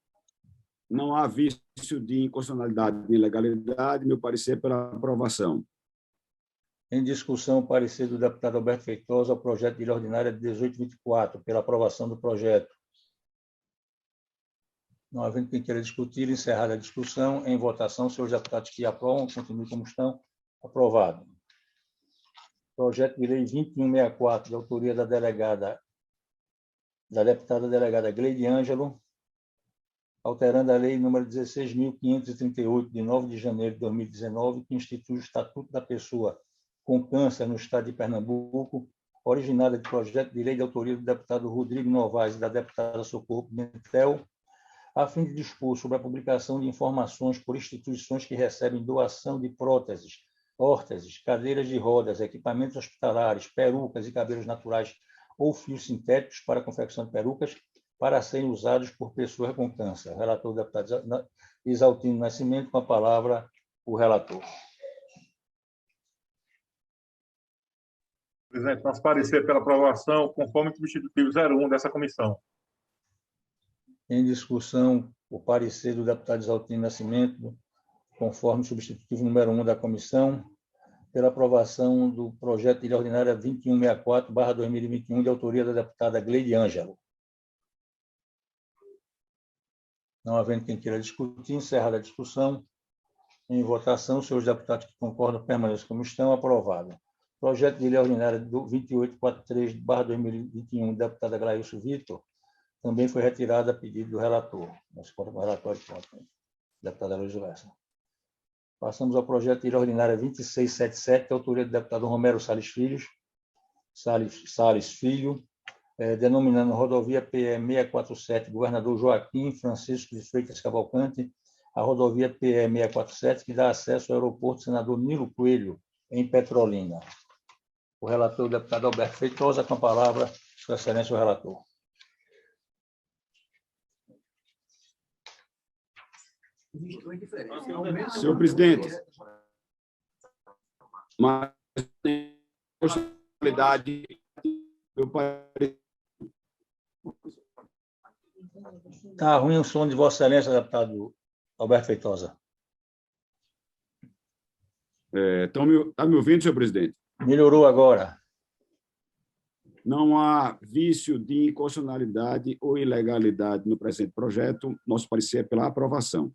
não há vício de inconstitucionalidade de ilegalidade, meu parecer é pela aprovação. Em discussão, o parecer do deputado Alberto Feitosa ao projeto de lei ordinária 1824, pela aprovação do projeto. Não havendo quem queira discutir, encerrada a discussão, em votação, senhores deputados que aprovam, continuem como estão. Aprovado. Projeto de lei 2164, de autoria da deputada delegada Gleide Ângelo, alterando a lei número 16.538, de 9 de janeiro de 2019, que institui o Estatuto da Pessoa com Câncer no Estado de Pernambuco, originada de projeto de lei de autoria do deputado Rodrigo Novaes e da deputada Socorro Pimentel, a fim de dispor sobre a publicação de informações por instituições que recebem doação de próteses, órteses, cadeiras de rodas, equipamentos hospitalares, perucas e cabelos naturais ou fios sintéticos para a confecção de perucas, para serem usados por pessoas com câncer. O relator, o deputado Isaltino Nascimento, com a palavra, o relator. Presidente, nosso parecer pela aprovação, conforme o substitutivo 01 dessa comissão. Em discussão, o parecer do deputado Isaltino Nascimento, conforme o substitutivo número 1 da comissão, pela aprovação do projeto de lei ordinária 2164/2021, de autoria da deputada Gleide Ângelo. Não havendo quem queira discutir, encerrada a discussão. Em votação, senhores deputados que concordam permaneçam como estão. Aprovado. Projeto de lei ordinária 2843/2021, deputada Glailson Vitor, também foi retirado a pedido do relator. Nós corremos o relatório pronto. deputada Luiz Lessa. Passamos ao projeto de lei ordinária 2677, de autoria do deputado Romero Salles Filho, denominando rodovia PE 647, governador Joaquim Francisco de Freitas Cavalcante, a rodovia PE 647, que dá acesso ao aeroporto Senador Nilo Coelho, em Petrolina. O relator, o deputado Alberto Feitosa, com a palavra, Sua Excelência, o relator. Senhor presidente, mas responsabilidade eu Está ruim o som de Vossa Excelência, deputado Alberto Feitosa. Está me ouvindo, senhor presidente? Melhorou agora. Não há vício de inconstitucionalidade ou ilegalidade no presente projeto. Nosso parecer é pela aprovação.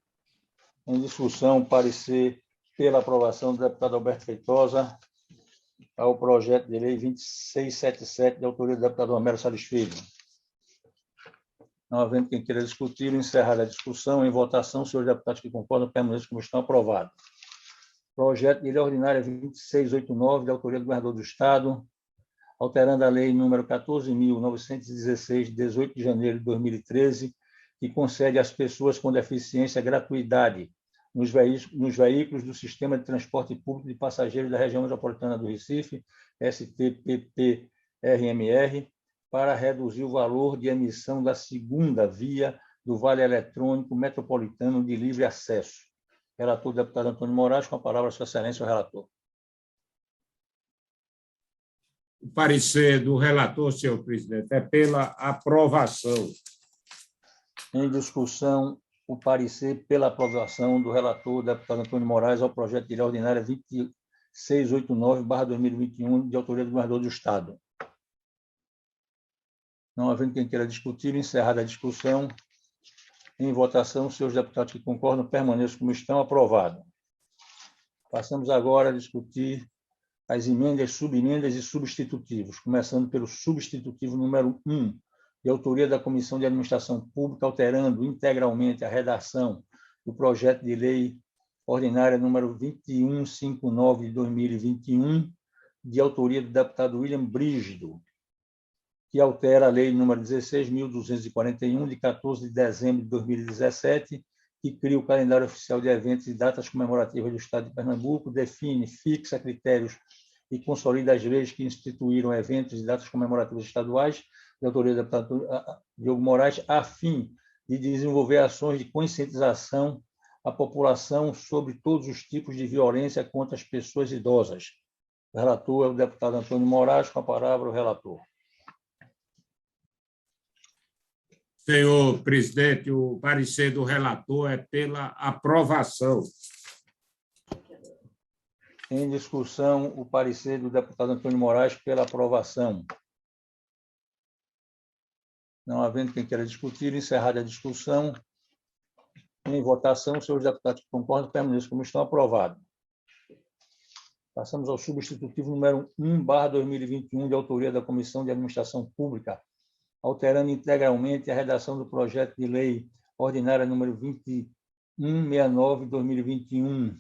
Em discussão, parecer pela aprovação do deputado Alberto Feitosa ao projeto de lei 2677, de autoria do deputado Romero Salles Filho. Não havendo quem queira discutir, encerrar a discussão. Em votação, senhores deputados que concordam, permaneçam como estão, aprovados. Projeto de lei ordinária 2689, de autoria do governador do Estado, alterando a lei número 14.916, de 18 de janeiro de 2013, que concede às pessoas com deficiência gratuidade nos veículos do Sistema de Transporte Público de Passageiros da Região Metropolitana do Recife, STPP-RMR, para reduzir o valor de emissão da segunda via do Vale Eletrônico Metropolitano de Livre Acesso. Relator, deputado Antônio Moraes, com a palavra, Sua Excelência, o relator. O parecer do relator, senhor presidente, é pela aprovação. Em discussão, o parecer pela aprovação do relator, deputado Antônio Moraes, ao projeto de lei ordinária 2689/2021, de autoria do governador do Estado. Não havendo quem queira discutir, encerrada a discussão, em votação, os senhores deputados que concordam permaneçam como estão, aprovado. Passamos agora a discutir as emendas, subemendas e substitutivos, começando pelo substitutivo número 1, de autoria da Comissão de Administração Pública, alterando integralmente a redação do projeto de lei ordinária número 2159 de 2021, de autoria do deputado William Brígido, que altera a lei número 16.241, de 14 de dezembro de 2017, que cria o calendário oficial de eventos e datas comemorativas do Estado de Pernambuco, define, fixa critérios e consolida as leis que instituíram eventos e datas comemorativas estaduais, de autoria do deputado Diogo Moraes, a fim de desenvolver ações de conscientização à população sobre todos os tipos de violência contra as pessoas idosas. O relator é o deputado Antônio Moraes, com a palavra o relator. Senhor presidente, o parecer do relator é pela aprovação. Em discussão, o parecer do deputado Antônio Moraes pela aprovação. Não havendo quem queira discutir, encerrada a discussão, em votação, os senhores deputados que concordam permaneçam como estão, aprovados. Passamos ao substitutivo número 1/2021, de autoria da Comissão de Administração Pública, alterando integralmente a redação do projeto de lei ordinária número 2169 de 2021,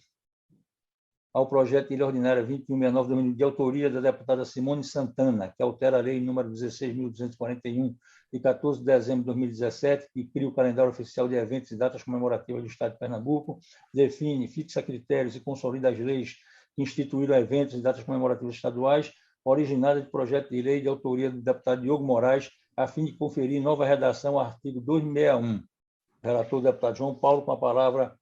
ao projeto de lei ordinária 2169 de 2021, de autoria da deputada Simone Santana, que altera a lei número 16.241, de 14 de dezembro de 2017, que cria o calendário oficial de eventos e datas comemorativas do Estado de Pernambuco, define, fixa critérios e consolida as leis que instituíram eventos e datas comemorativas estaduais, originada de projeto de lei de autoria do deputado Diogo Moraes, a fim de conferir nova redação ao artigo 261. Relator, deputado João Paulo, com a palavra,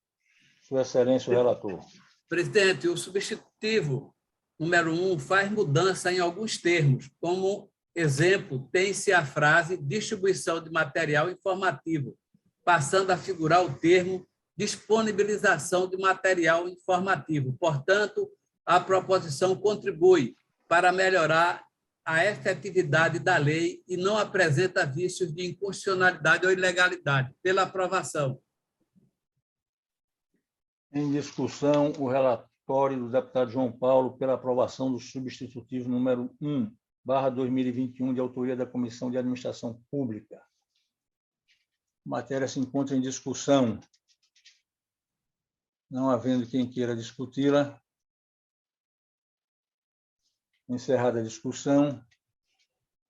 Sua Excelência, o relator. Presidente, o substitutivo número 1 faz mudança em alguns termos. Como exemplo, tem-se a frase distribuição de material informativo, passando a figurar o termo disponibilização de material informativo. Portanto, a proposição contribui para melhorar a efetividade da lei e não apresenta vícios de inconstitucionalidade ou ilegalidade. Pela aprovação. Em discussão, o relatório do deputado João Paulo pela aprovação do substitutivo número 1/2021, de autoria da Comissão de Administração Pública. A matéria se encontra em discussão. Não havendo quem queira discuti-la, encerrada a discussão,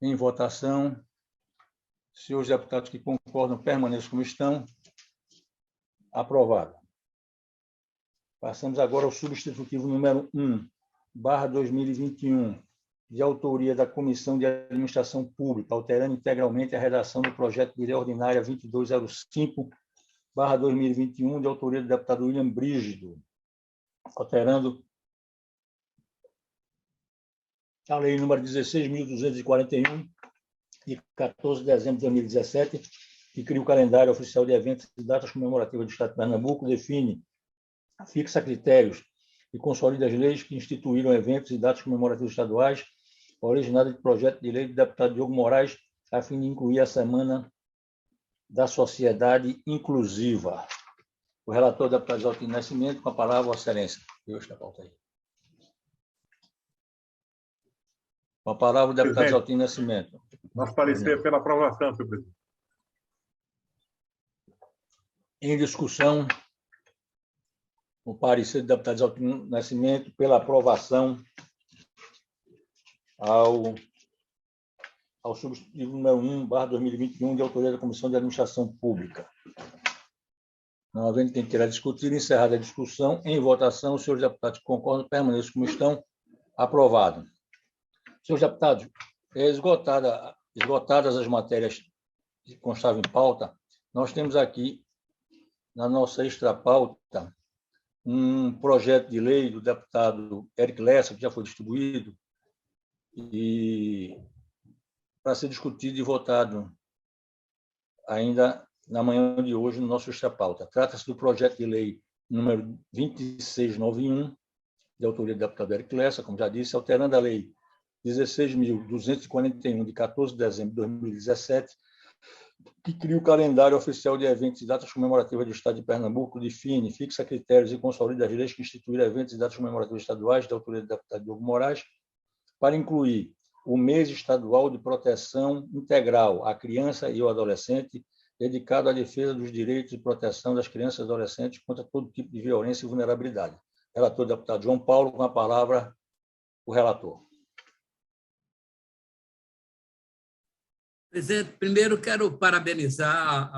em votação, senhores deputados que concordam permaneçam como estão. Aprovado. Passamos agora ao substitutivo número 1/2021, de autoria da Comissão de Administração Pública, alterando integralmente a redação do projeto de lei ordinária 2205/2021, de autoria do deputado William Brígido, alterando a lei número 16.241, de 14 de dezembro de 2017, que cria o calendário oficial de eventos e datas comemorativas do Estado de Pernambuco, define, fixa critérios e consolida as leis que instituíram eventos e datas comemorativas estaduais, originada de projeto de lei do deputado Diogo Moraes, a fim de incluir a Semana da Sociedade Inclusiva. O relator, deputado Isaltino Nascimento, com a palavra, Vossa Excelência. Esta pauta aí. Com a palavra, o deputado Isaltino Nascimento. Nosso parecer é pela aprovação, senhor presidente. Em discussão, o parecer do deputado Isaltino Nascimento pela aprovação ao substitutivo número 1/2021, de autoria da Comissão de Administração Pública. Não havendo quem queira discutir, encerrada a discussão, em votação, os senhores deputados que concordam permaneçam como estão. Aprovado. Senhores deputados, esgotadas as matérias que constavam em pauta, nós temos aqui, na nossa extrapauta, um projeto de lei do deputado Eric Lessa, que já foi distribuído, e para ser discutido e votado ainda na manhã de hoje no nosso extrapauta. Trata-se do projeto de lei número 2691, de autoria do deputado Eric Lessa, como já disse, alterando a lei 16.241, de 14 de dezembro de 2017, que cria o calendário oficial de eventos e datas comemorativas do Estado de Pernambuco, define, fixa critérios e consolida as leis que instituíram eventos e datas comemorativas estaduais, de autoria do deputado Diogo Moraes, para incluir o mês estadual de proteção integral à criança e ao adolescente, dedicado à defesa dos direitos e proteção das crianças e adolescentes contra todo tipo de violência e vulnerabilidade. Relator, deputado João Paulo, com a palavra, o relator. Presidente, primeiro quero parabenizar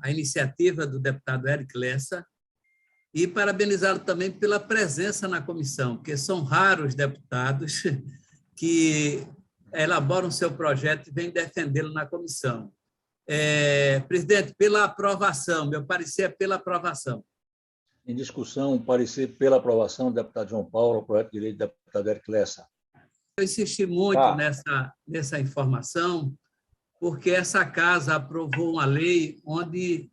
a iniciativa do deputado Eric Lessa e parabenizá-lo também pela presença na comissão, porque são raros os deputados que elaboram seu projeto e vêm defendê-lo na comissão. Presidente, pela aprovação, meu parecer é pela aprovação. Em discussão, parecer pela aprovação do deputado João Paulo, ao projeto de lei do deputado Eric Lessa. Eu insisti muito nessa informação, porque essa casa aprovou uma lei onde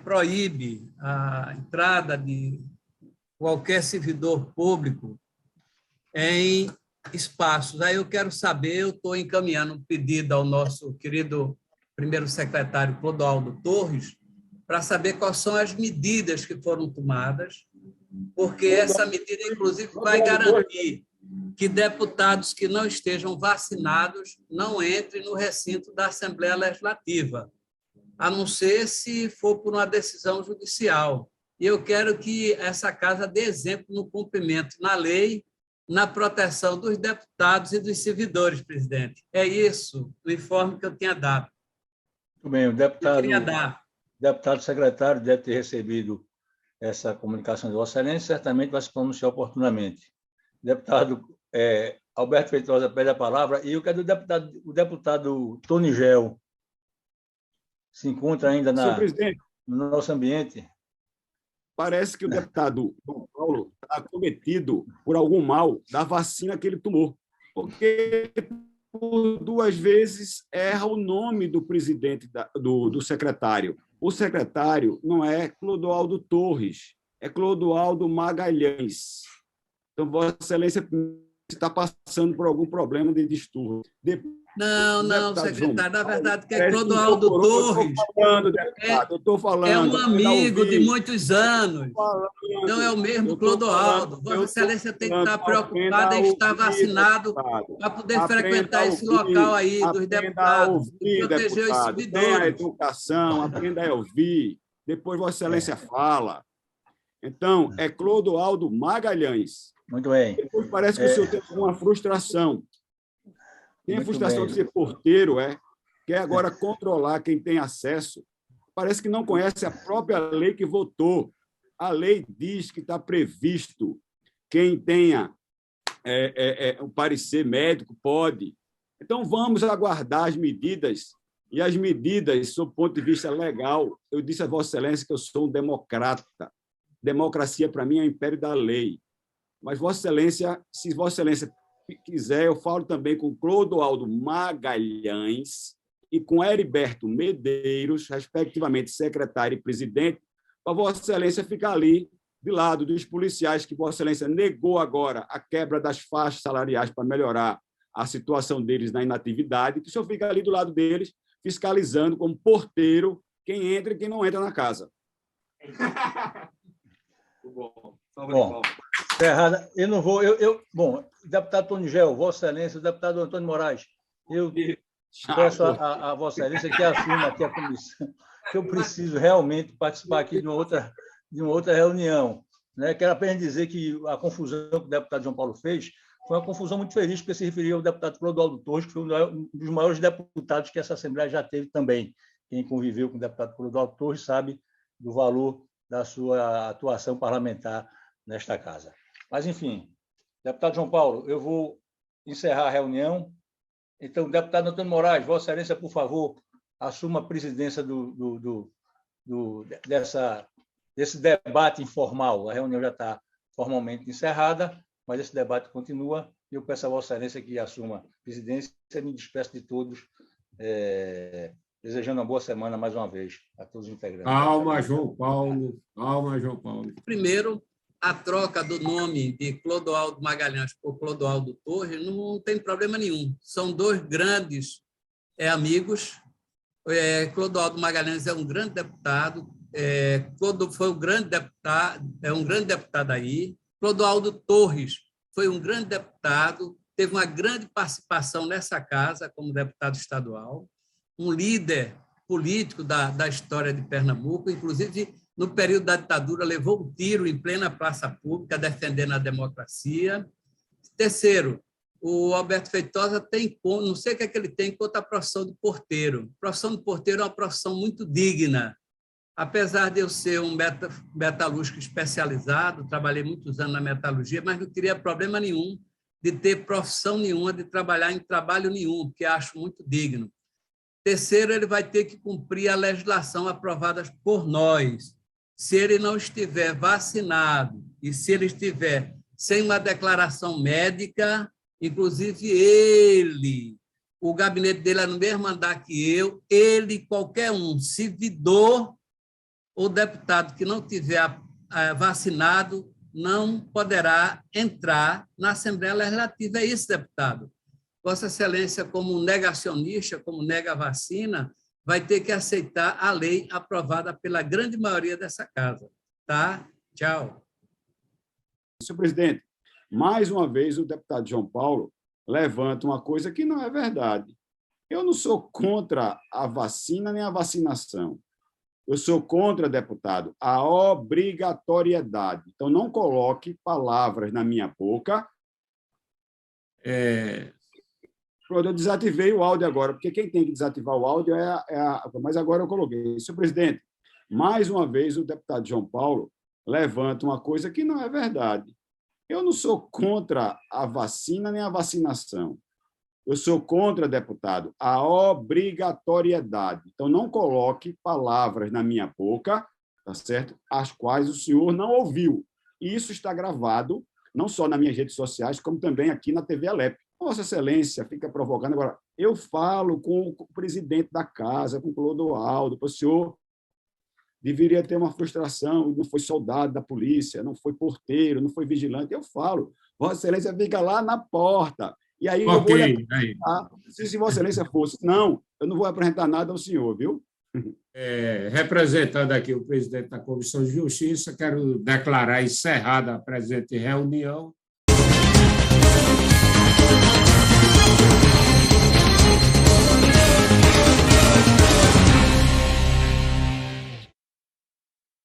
proíbe a entrada de qualquer servidor público em espaços. Aí eu quero saber, eu estou encaminhando um pedido ao nosso querido primeiro secretário Clodoaldo Torres, para saber quais são as medidas que foram tomadas, porque essa medida, inclusive, vai garantir que deputados que não estejam vacinados não entrem no recinto da Assembleia Legislativa, a não ser se for por uma decisão judicial. E eu quero que essa casa dê exemplo no cumprimento na lei, na proteção dos deputados e dos servidores, presidente. É isso, o informe que eu tinha dado. Muito bem, o deputado secretário deve ter recebido essa comunicação de Vossa Excelência, certamente vai se pronunciar oportunamente. O deputado Alberto Feitosa pede a palavra, e eu quero o deputado Tony Gel, se encontra ainda no nosso ambiente. Parece que o deputado João Paulo está acometido por algum mal da vacina que ele tomou, porque por 2 vezes erra o nome do presidente, do secretário. O secretário não é Clodoaldo Torres, é Clodoaldo Magalhães. Então, Vossa Excelência está passando por algum problema de distúrbio. Não, secretário, na verdade, que é Clodoaldo Torres. É um amigo de muitos anos. Não é o mesmo Clodoaldo. Vossa Excelência tem que estar preocupada em estar vacinado para poder frequentar esse local aí dos deputados, e proteger os servidores. Aprenda a educação, aprenda a ouvir. Depois Vossa Excelência fala. Então, é Clodoaldo Magalhães. Muito bem. Depois parece que o senhor tem alguma frustração. Tem a Muito frustração bem. de ser porteiro, quer agora controlar quem tem acesso. Parece que não conhece a própria lei que votou. A lei diz que está previsto quem tenha um parecer médico pode. Então, vamos aguardar as medidas. E as medidas, sob o ponto de vista legal, eu disse a Vossa Excelência que eu sou um democrata. Democracia, para mim, é o império da lei. Mas, Vossa Excelência, se Vossa Excelência quiser, eu falo também com Clodoaldo Magalhães e com Heriberto Medeiros, respectivamente secretário e presidente, para Vossa Excelência ficar ali, de lado dos policiais que Vossa Excelência negou agora a quebra das faixas salariais para melhorar a situação deles na inatividade, que o senhor fica ali do lado deles, fiscalizando como porteiro quem entra e quem não entra na casa. Bom, Ferrada, eu não vou... Bom, deputado Tony Gel, Vossa Excelência, o deputado Antônio Moraes, eu peço a Vossa Excelência que assuma aqui a comissão, que eu preciso realmente participar aqui de uma outra reunião. Né? Quero apenas dizer que a confusão que o deputado João Paulo fez foi uma confusão muito feliz, porque se referia ao deputado Clodoaldo Torres, que foi um dos maiores deputados que essa Assembleia já teve também. Quem conviveu com o deputado Clodoaldo Torres sabe do valor da sua atuação parlamentar nesta casa. Mas, enfim, deputado João Paulo, eu vou encerrar a reunião. Então, deputado Antônio Moraes, Vossa Excelência, por favor, assuma a presidência desse debate informal. A reunião já está formalmente encerrada, mas esse debate continua e eu peço a Vossa Excelência que assuma a presidência e me despeço de todos, desejando uma boa semana mais uma vez a todos os integrantes. Calma, João Paulo. Calma, João Paulo. Primeiro, a troca do nome de Clodoaldo Magalhães por Clodoaldo Torres não tem problema nenhum. São dois grandes amigos. Clodoaldo Magalhães é um grande deputado, foi um grande deputado, é um grande deputado aí. Clodoaldo Torres foi um grande deputado, teve uma grande participação nessa casa como deputado estadual, um líder político da história de Pernambuco, inclusive no período da ditadura levou um tiro em plena praça pública defendendo a democracia. Terceiro, o Alberto Feitosa tem, não sei o que é que ele tem contra a profissão de porteiro. A profissão de porteiro é uma profissão muito digna. Apesar de eu ser um metalúrgico especializado, trabalhei muitos anos na metalurgia, mas não teria problema nenhum de ter profissão nenhuma, de trabalhar em trabalho nenhum, porque acho muito digno. Terceiro, ele vai ter que cumprir a legislação aprovada por nós. Se ele não estiver vacinado e se ele estiver sem uma declaração médica, inclusive ele, o gabinete dele é no mesmo andar que eu, ele, qualquer um, servidor ou deputado que não tiver vacinado, não poderá entrar na Assembleia Legislativa. É isso, deputado. Vossa Excelência, como negacionista, como nega a vacina, vai ter que aceitar a lei aprovada pela grande maioria dessa casa. Tá? Tchau. Senhor presidente, mais uma vez o deputado João Paulo levanta uma coisa que não é verdade. Eu não sou contra a vacina nem a vacinação. Eu sou contra, deputado, a obrigatoriedade. Então, não coloque palavras na minha boca. Eu desativei o áudio agora, porque quem tem que desativar o áudio Mas agora eu coloquei. Senhor presidente, mais uma vez o deputado João Paulo levanta uma coisa que não é verdade. Eu não sou contra a vacina nem a vacinação. Eu sou contra, deputado, a obrigatoriedade. Então, não coloque palavras na minha boca, tá certo? As quais o senhor não ouviu. E isso está gravado, não só nas minhas redes sociais, como também aqui na TV Alep. Vossa Excelência fica provocando. Agora, eu falo com o presidente da casa, com o Clodoaldo, o senhor deveria ter uma frustração, não foi soldado da polícia, não foi porteiro, não foi vigilante. Eu falo, Vossa Excelência fica lá na porta. E aí eu vou lhe apresentar, se Vossa Excelência fosse. Não, eu não vou apresentar nada ao senhor, viu? Representando aqui o presidente da Comissão de Justiça, quero declarar encerrada a presente reunião.